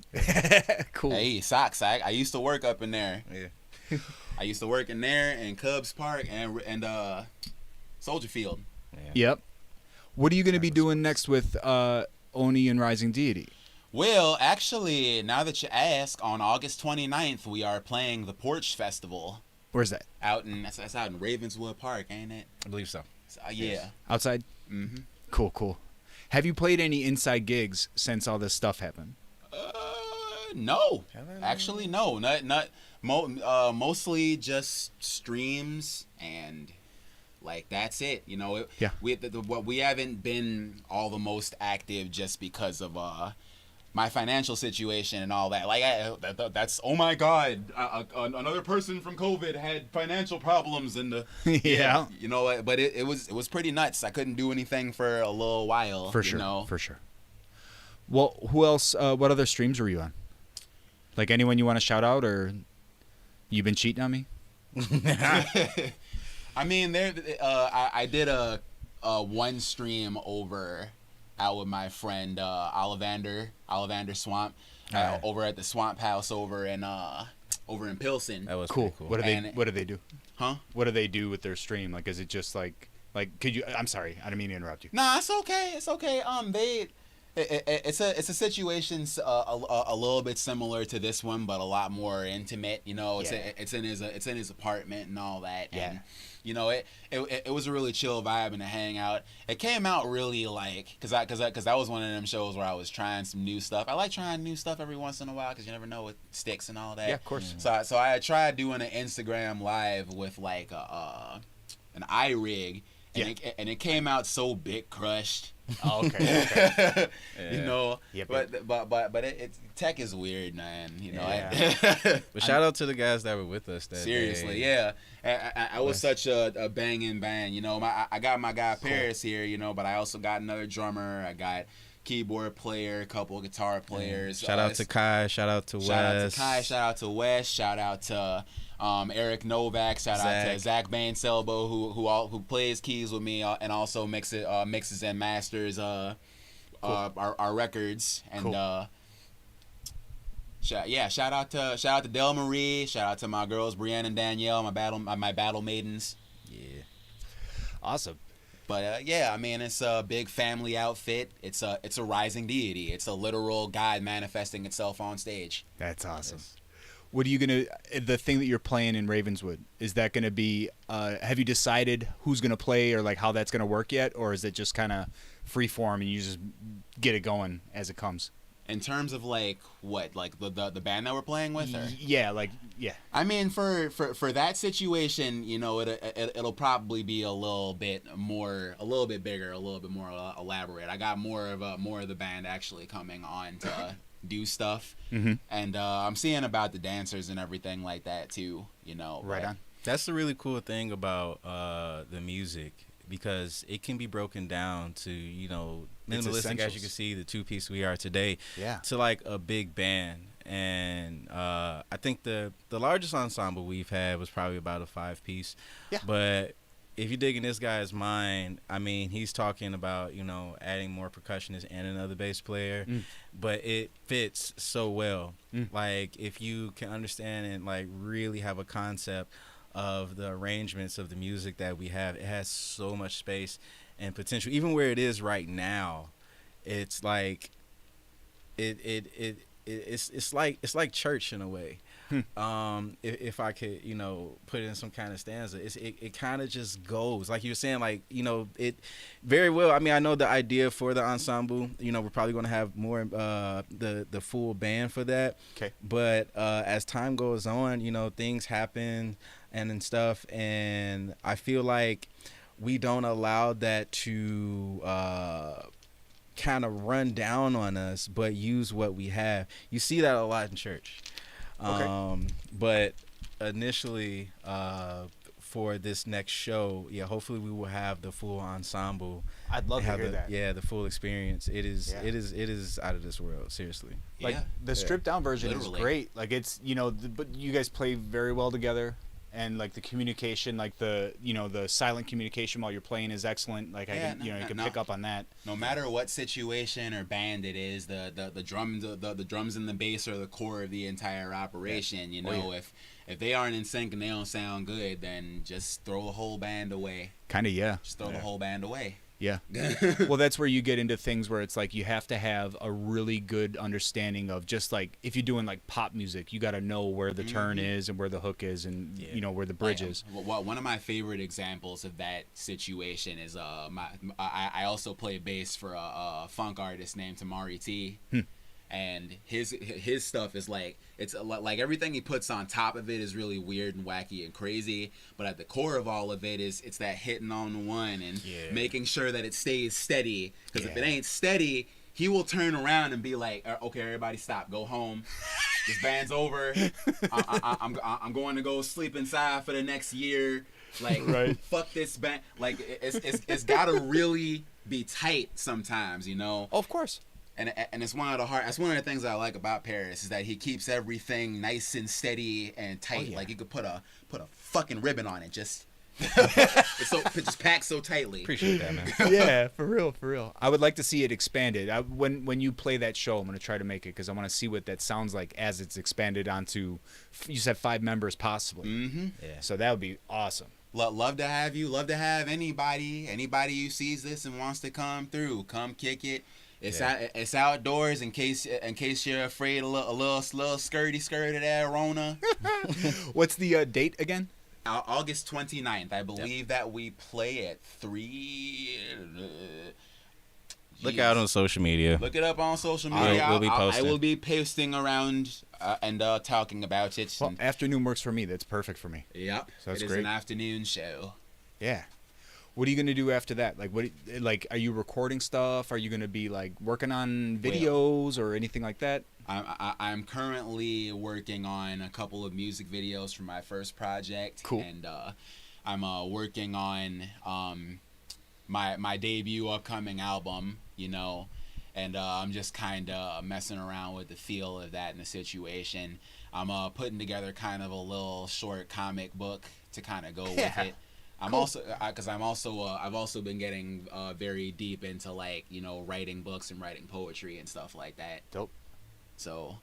Cool. Hey, Sox. I used to work up in there. Yeah. I used to work in there in Cubs Park and Soldier Field. Yep. What are you going to be doing next with OHNI and Rising Deity? Well, actually, now that you ask, on August 29th, we are playing the Porch Festival Where's that? that's out in Ravenswood Park, ain't it? I believe so. Yeah. Outside? Mm-hmm. Cool. Have you played any inside gigs since all this stuff happened? No. Actually, no. Mostly just streams and like that's it. Yeah. We haven't been all the most active just because of my financial situation and all that. Like that's oh my God, another person from COVID had financial problems and Yeah. But it was pretty nuts. I couldn't do anything for a little while. For sure. Well, who else? What other streams were you on? Like anyone you want to shout out, or you been cheating on me? I mean, I did a one stream out with my friend Ollivander Swamp over at the Swamp House over in Pilsen. That was Cool. pretty cool. What do they do? Huh? What do they do with their stream? Like, is it just like could you? I'm sorry, I didn't mean to interrupt you. Nah, it's okay. It's a situation a little bit similar to this one, but a lot more intimate. It's in his apartment and all that. Yeah. And, it was a really chill vibe and a hangout. It came out really like cause that was one of them shows where I was trying some new stuff. I like trying new stuff every once in a while because you never know what sticks and all that. Yeah, of course. So I had tried doing an Instagram live with like an iRig. And it came out so bit crushed. Oh, okay. Yep. But it's tech is weird, man. Yeah. But shout out to the guys that were with us that Seriously, day. yeah. I was such a banging band. I got my guy Paris here, but I also got another drummer. I got keyboard player, a couple guitar players. Shout out to Kai. Shout out to Wes. Shout out to Kai. Shout out to Wes. Shout out to Eric Novak. Shout out to Zach Bainselbo, who plays keys with me and also mixes and masters our records. And Cool. shout out to Del Marie. Shout out to my girls Brienne and Danielle, my battle maidens. Yeah. Awesome. But I mean, it's a big family outfit. It's a rising deity. It's a literal God manifesting itself on stage. That's awesome. What are you gonna? The thing that you're playing in Ravenswood, is that gonna be? Have you decided who's gonna play or like how that's gonna work yet, or is it just kind of free form and you just get it going as it comes? In terms of like what, like the band that we're playing with, or? Yeah. I mean, for that situation, you know, it'll probably be a little bit bigger, a little bit more elaborate. I got more of the band actually coming on to do stuff, and I'm seeing about the dancers and everything like that too. You know, Right on. That's the really cool thing about the music, because it can be broken down to, you know, It's minimalistic, as essentials. you can see, the two-piece we are today, Yeah. to like a big band. And I think the largest ensemble we've had was probably about a 5-piece. Yeah. But if you dig in this guy's mind, I mean, he's talking about, you know, adding more percussionists and another bass player, but it fits so well. Like, if you can understand and like really have a concept of the arrangements of the music that we have, it has so much space and potential. Even where it is right now, it's like it's like church in a way. If I could, you know, put it in some kind of stanza, it kind of just goes like you were saying, like, you know, it very well. I mean, I know the idea for the ensemble, you know, we're probably going to have more the full band for that. Okay. But as time goes on, you know, things happen and stuff, and I feel like we don't allow that to kind of run down on us, but use what we have. You see that a lot in church. Okay. But initially, for this next show, hopefully we will have the full ensemble. I'd love to have hear that. Yeah, the full experience. It is Yeah. it is out of this world, seriously. Like the stripped down version Literally. is great. Like it's, you know, but you guys play very well together, and like the communication, like the, you know, the silent communication while you're playing is excellent. Like I can, you know, you can pick up on that. No matter what situation or band it is, the drums and the bass are the core of the entire operation. You know, if they aren't in sync and they don't sound good, then just throw the whole band away. Kind of, yeah. Just throw the whole band away. Yeah. Well, that's where you get into things where it's like you have to have a really good understanding of, just like if you're doing like pop music, you got to know where the turn is and where the hook is, and you know where the bridge is. One of my favorite examples of that situation is I also play bass for a funk artist named Tamari T. And his stuff is like, it's like everything he puts on top of it is really weird and wacky and crazy, but at the core of all of it is it's that hitting on the one and making sure that it stays steady, because if it ain't steady, he will turn around and be like, okay, everybody stop, go home, this band's over, I'm going to go sleep inside for the next year, like fuck this band. Like it's gotta really be tight sometimes, you know. Oh, of course. And it's that's one of the things I like about Paris, is that he keeps everything nice and steady and tight. Like you could put a fucking ribbon on it, just it just packed so tightly. Appreciate that, man. Yeah, for real. I would like to see it expanded. When you play that show, I'm gonna try to make it, because I want to see what that sounds like as it's expanded onto. You said 5 members possibly. Yeah. So that would be awesome. Love to have you. Love to have anybody who sees this and wants to come through. Come kick it. It's outdoors in case you're afraid a little skirty skirt of that Rona. What's the date again? August 29th. I believe that we play at 3. Look out on social media. Look it up on social media. We'll be posting. I will be posting around and talking about it. Well, afternoon works for me. That's perfect for me. Yep. So that's it is great. an afternoon show. Yeah. What are you gonna do after that? Like, are you recording stuff? Are you gonna be like working on videos or anything like that? I'm currently working on a couple of music videos for my first project. Cool. And I'm working on my debut upcoming album, you know, and I'm just kind of messing around with the feel of that in the situation. I'm putting together kind of a little short comic book to kind of go with it. I'm also because I've also been getting very deep into like writing books and writing poetry and stuff like that. Dope. So.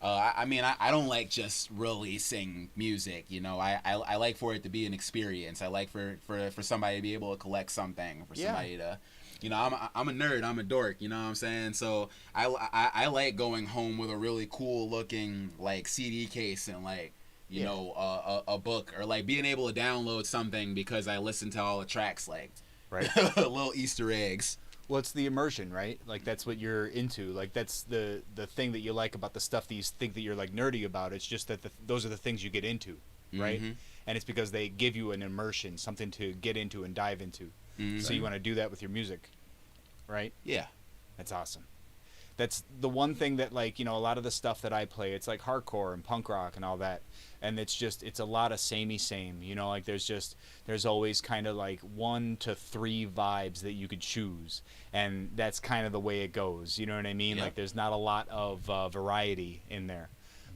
I mean, I don't like just releasing music, I like for it to be an experience. I like for somebody to be able to collect something, for somebody to, I'm a nerd, I'm a dork, you know what I'm saying? So I like going home with a really cool looking like CD case and like, a book, or like being able to download something because I listen to all the tracks, like right. little Easter eggs. Well, it's the immersion, right? Like that's what you're into. Like that's the thing that you like about the stuff that you think that you're like nerdy about. It's just that those are the things you get into, right? Mm-hmm. And it's because they give you an immersion, something to get into and dive into. Mm-hmm. So you want to do that with your music, right? Yeah. That's awesome. That's the one thing that like, a lot of the stuff that I play, it's like hardcore and punk rock and all that. And it's a lot of samey same, like there's always kind of like 1 to 3 vibes that you could choose. And that's kind of the way it goes. You know what I mean? Yep. Like there's not a lot of variety in there.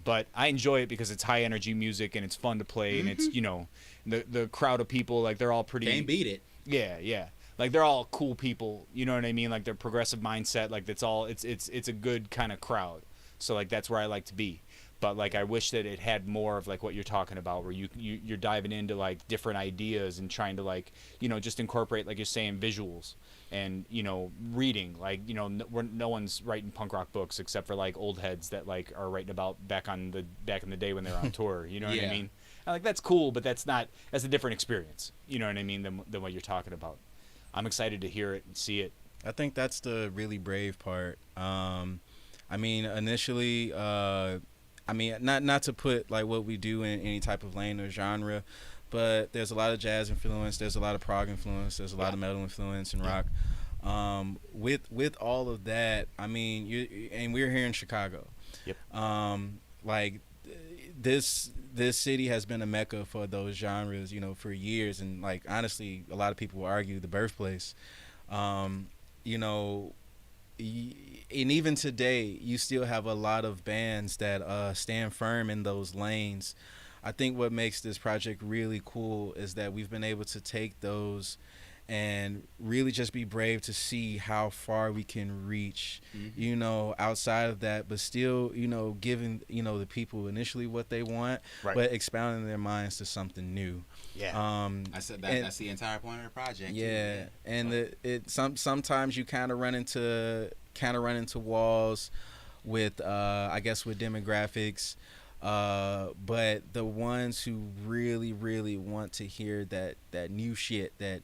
But I enjoy it because it's high energy music and it's fun to play. And it's, the crowd of people, like they're all pretty. Can't beat it. Yeah, yeah. Like they're all cool people, you know what I mean? Like they're progressive mindset, like it's a good kind of crowd. So like that's where I like to be. But like I wish that it had more of like what you're talking about, where you're diving into like different ideas and trying to like just incorporate, like you're saying, visuals and reading, like no one's writing punk rock books except for like old heads that like are writing about back in the day when they were on tour. You know what I mean? And, like that's cool, but that's a different experience. You know what I mean than what you're talking about. I'm excited to hear it and see it. I think that's the really brave part. I mean, initially, not to put like what we do in any type of lane or genre, but there's a lot of jazz influence, there's a lot of prog influence, there's a lot of metal influence and rock. With all of that, I mean, and we're here in Chicago. Yep. Like this city has been a mecca for those genres, for years, and like honestly, a lot of people will argue the birthplace. And even today, you still have a lot of bands that stand firm in those lanes. I think what makes this project really cool is that we've been able to take those and really just be brave to see how far we can reach, outside of that, but still, giving, the people initially what they want, right, but expounding their minds to something new. Yeah. I said that's the entire point of the project. Yeah. And sometimes you kind of run into walls with, I guess, with demographics. But the ones who really, really want to hear that new shit, that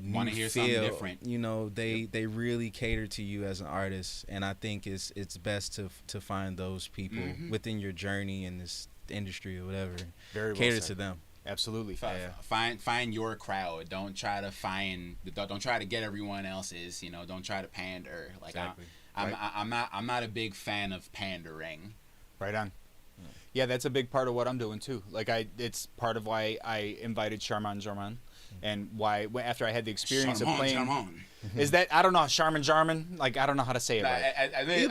new want to hear feel, something different, they really cater to you as an artist, and I think it's best to find those people within your journey in this industry or whatever. Very well cater said. to them. Absolutely. Find your crowd. Don't try to get everyone else's. Don't try to pander. Like Exactly. I'm not a big fan of pandering. Right on. Yeah, that's a big part of what I'm doing too. Like it's part of why I invited Charman Jarman, and why after I had the experience of playing. Is that, I don't know, Jarman? Like I don't know how to say it right. I made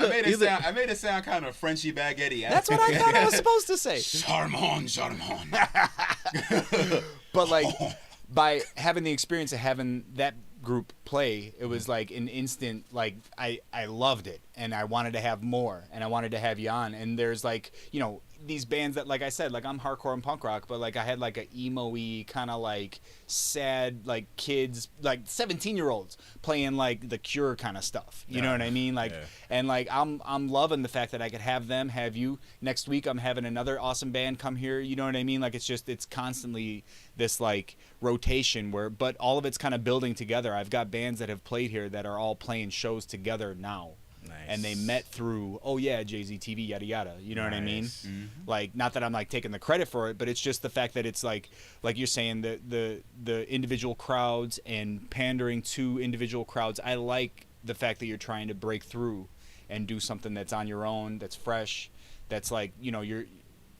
it sound kind of Frenchy baguette. That's what I thought I was supposed to say. Charman. But like by having the experience of having that group play, it was like an instant, like I loved it and I wanted to have more and I wanted to have you on. And there's like, these bands that, like I said, like I'm hardcore and punk rock, but like I had like a emo-y kind of like sad, like kids, like 17-year-olds playing like the Cure kind of stuff. You know what I mean? Like, and like I'm loving the fact that I could have them, have you. Next week I'm having another awesome band come here. You know what I mean? Like it's constantly this like rotation but all of it's kind of building together. I've got bands that have played here that are all playing shows together now. Nice. And they met through, JZTV, yada yada. You know what I mean? Mm-hmm. Like, not that I'm like taking the credit for it, but it's just the fact that it's like you're saying, the individual crowds and pandering to individual crowds. I like the fact that you're trying to break through and do something that's on your own, that's fresh, that's like, you're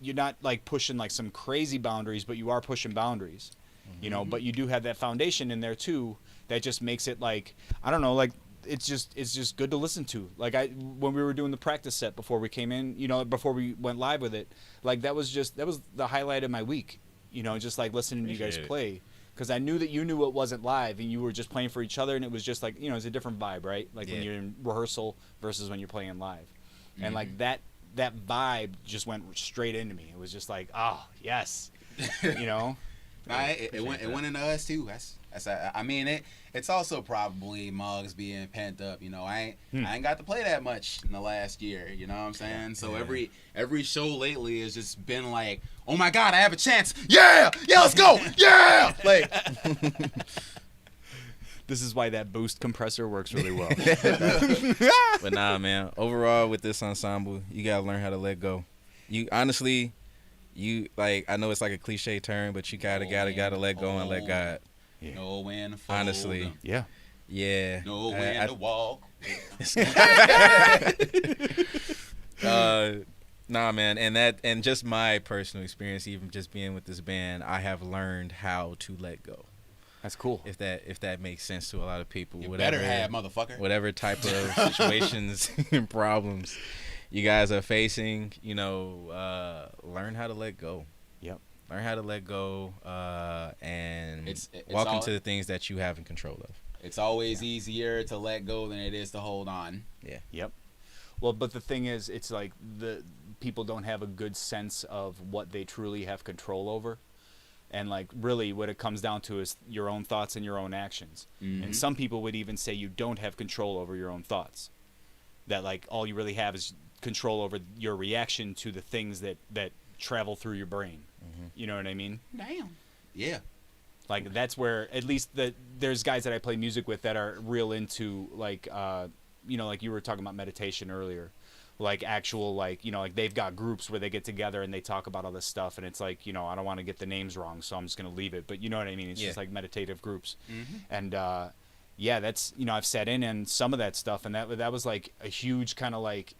not like pushing like some crazy boundaries, but you are pushing boundaries. But you do have that foundation in there too that just makes it like, I don't know, like it's just good to listen to. Like when we were doing the practice set before we came in, before we went live with it, like that was the highlight of my week. Just like listening to you guys play, because I knew that you knew it wasn't live and you were just playing for each other, and it was just like it's a different vibe, right? Like when you're in rehearsal versus when you're playing live, and like that vibe just went straight into me. It was just like, oh yes, It went into us too. It's also probably Muggs being pent up. I ain't got to play that much in the last year. You know what I'm saying? So every show lately has just been like, oh my God, I have a chance. Yeah, let's go. Yeah, like. This is why that boost compressor works really well. But nah, man. Overall, with this ensemble, you gotta learn how to let go. You honestly. I know it's like a cliche term, but you gotta let go and let God. Yeah. Know when to fold. Honestly. Yeah. Yeah. Know when to walk. Nah, man, and just my personal experience, even just being with this band, I have learned how to let go. That's cool. If that makes sense to a lot of people. You better have, motherfucker. Whatever type of situations and problems you guys are facing, learn how to let go. Yep. Learn how to let go and walk into the things that you have in control of. It's always easier to let go than it is to hold on. Yeah. Yep. Well, but the thing is, it's like the people don't have a good sense of what they truly have control over. And like really what it comes down to is your own thoughts and your own actions. Mm-hmm. And some people would even say you don't have control over your own thoughts. That like all you really have is control over your reaction to the things that travel through your brain. Mm-hmm. You know what I mean? Damn. Yeah. Like that's where at least there's guys that I play music with that are real into like like you were talking about meditation earlier. Like actual like they've got groups where they get together and they talk about all this stuff, and it's like I don't want to get the names wrong, so I'm just gonna leave it, but you know what I mean. It's just like meditative groups. Mm-hmm. And that's I've sat in some of that stuff, and that was like a huge kind of like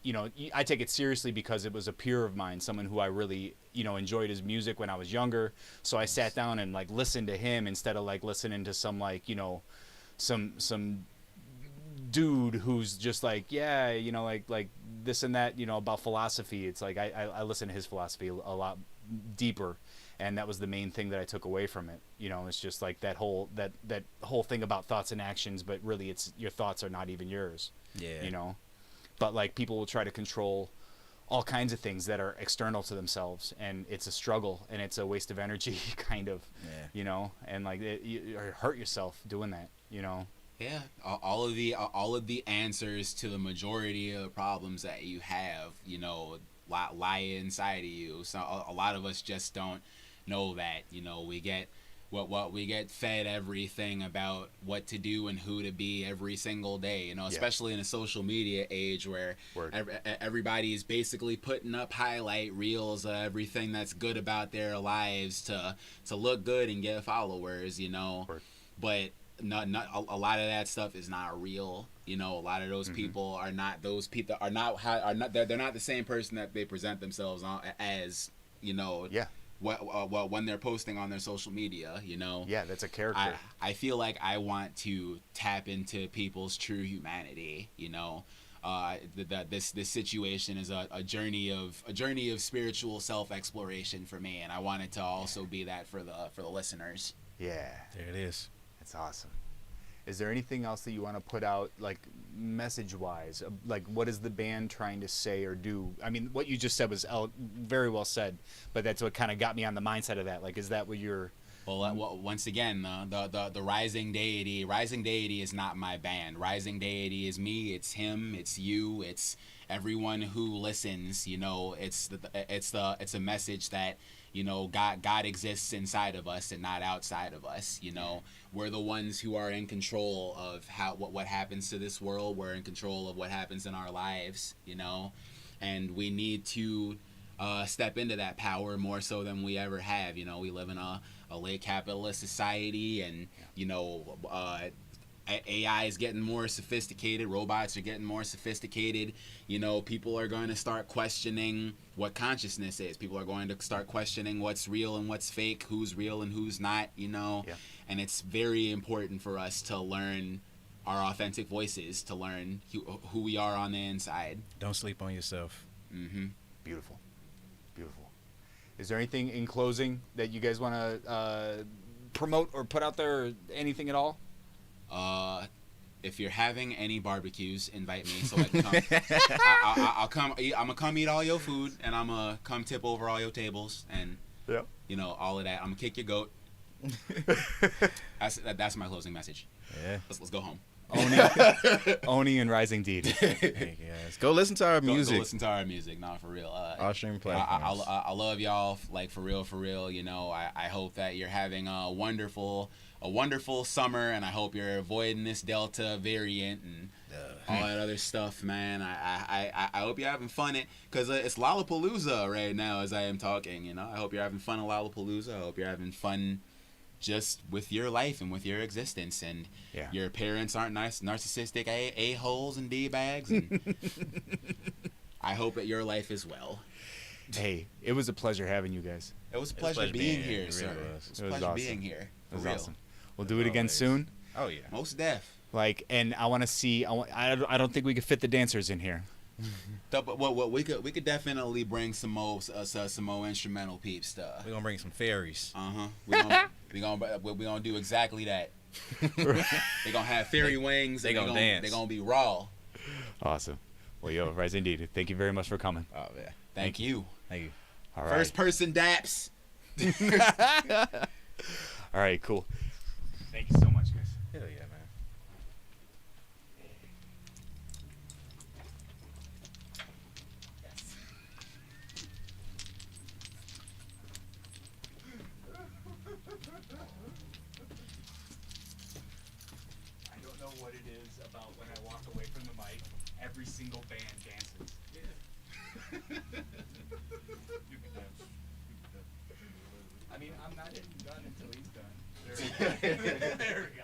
I take it seriously because it was a peer of mine, someone who I really enjoyed his music when I was younger, so I sat down and like listened to him instead of like listening to some like some dude who's just like like this and that about philosophy. It's like I listen to his philosophy a lot deeper, and that was the main thing that I took away from it. It's just like that whole thing about thoughts and actions, but really it's your thoughts are not even yours. Yeah. But like people will try to control all kinds of things that are external to themselves, and it's a struggle and it's a waste of energy kind of. And like you hurt yourself doing that. Yeah, all of the answers to the majority of problems that you have, lie inside of you. So a lot of us just don't know that. We get we get fed everything about what to do and who to be every single day. Especially in a social media age where everybody is basically putting up highlight reels of everything that's good about their lives to look good and get followers. But. Not a lot of that stuff is not real. A lot of those people are not those people they're not the same person that they present themselves as. When they're posting on their social media. Yeah, that's a character. I feel like I want to tap into people's true humanity. This situation is a journey of spiritual self-exploration for me, and I want it to also be that for the listeners. Yeah, there it is. That's awesome. Is there anything else that you want to put out, like message-wise? Like, what is the band trying to say or do? I mean, what you just said was very well said, but that's what kind of got me on the mindset of that. Like, is that what you're? Well, once again, the Rising Deity. Rising Deity is not my band. Rising Deity is me. It's him. It's you. It's everyone who listens. It's a message that. God exists inside of us and not outside of us. We're the ones who are in control of what happens to this world. We're in control of what happens in our lives. And we need to step into that power more so than we ever have. We live in a late capitalist society, and AI is getting more sophisticated. Robots are getting more sophisticated. People are going to start questioning what consciousness is. People are going to start questioning what's real and what's fake, who's real and who's not, And it's very important for us to learn our authentic voices, to learn who we are on the inside. Don't sleep on yourself. Mm-hmm. Beautiful. Beautiful. Is there anything in closing that you guys want to promote or put out there, or anything at all? If you're having any barbecues, invite me so I can come. I'll come. I'm gonna come eat all your food, and I'm gonna come tip over all your tables, and you know, all of that. I'm gonna kick your goat. That's my closing message. Yeah. Let's go home. OHNI and Rising DIETY. Hey guys, go listen to our music. Go listen to our music. Nah, for real. Our streaming platforms. I love y'all. Like, for real. You know, I hope that you're having a wonderful summer, and I hope you're avoiding this Delta variant and all that other stuff, man. I hope you're having fun, because it's Lollapalooza right now as I am talking. You know, I hope you're having fun at Lollapalooza. I hope you're having fun just with your life and with your existence, and your parents aren't narcissistic a-holes and d-bags, and I hope that your life is well. Hey, it was a pleasure having you guys. It was a pleasure being here, sir. Really It was a pleasure awesome. being here. It was For real. awesome. We'll do it again soon. Oh yeah. Most def. Like, and I want to see. I don't think we could fit the dancers in here. What we could definitely bring some more instrumental peep stuff. We're gonna bring some fairies. We gonna do exactly that. They gonna have fairy wings. They gonna dance. They gonna be raw. Awesome. Well, yo, Rising DIETY, thank you very much for coming. Oh yeah. Thank you. Thank you. All right. First person daps. All right, cool. Thank you so much, guys. Hell yeah, man. I don't know what it is about when I walk away from the mic, every single band dances. I mean, I'm not even done until he's done. There we go.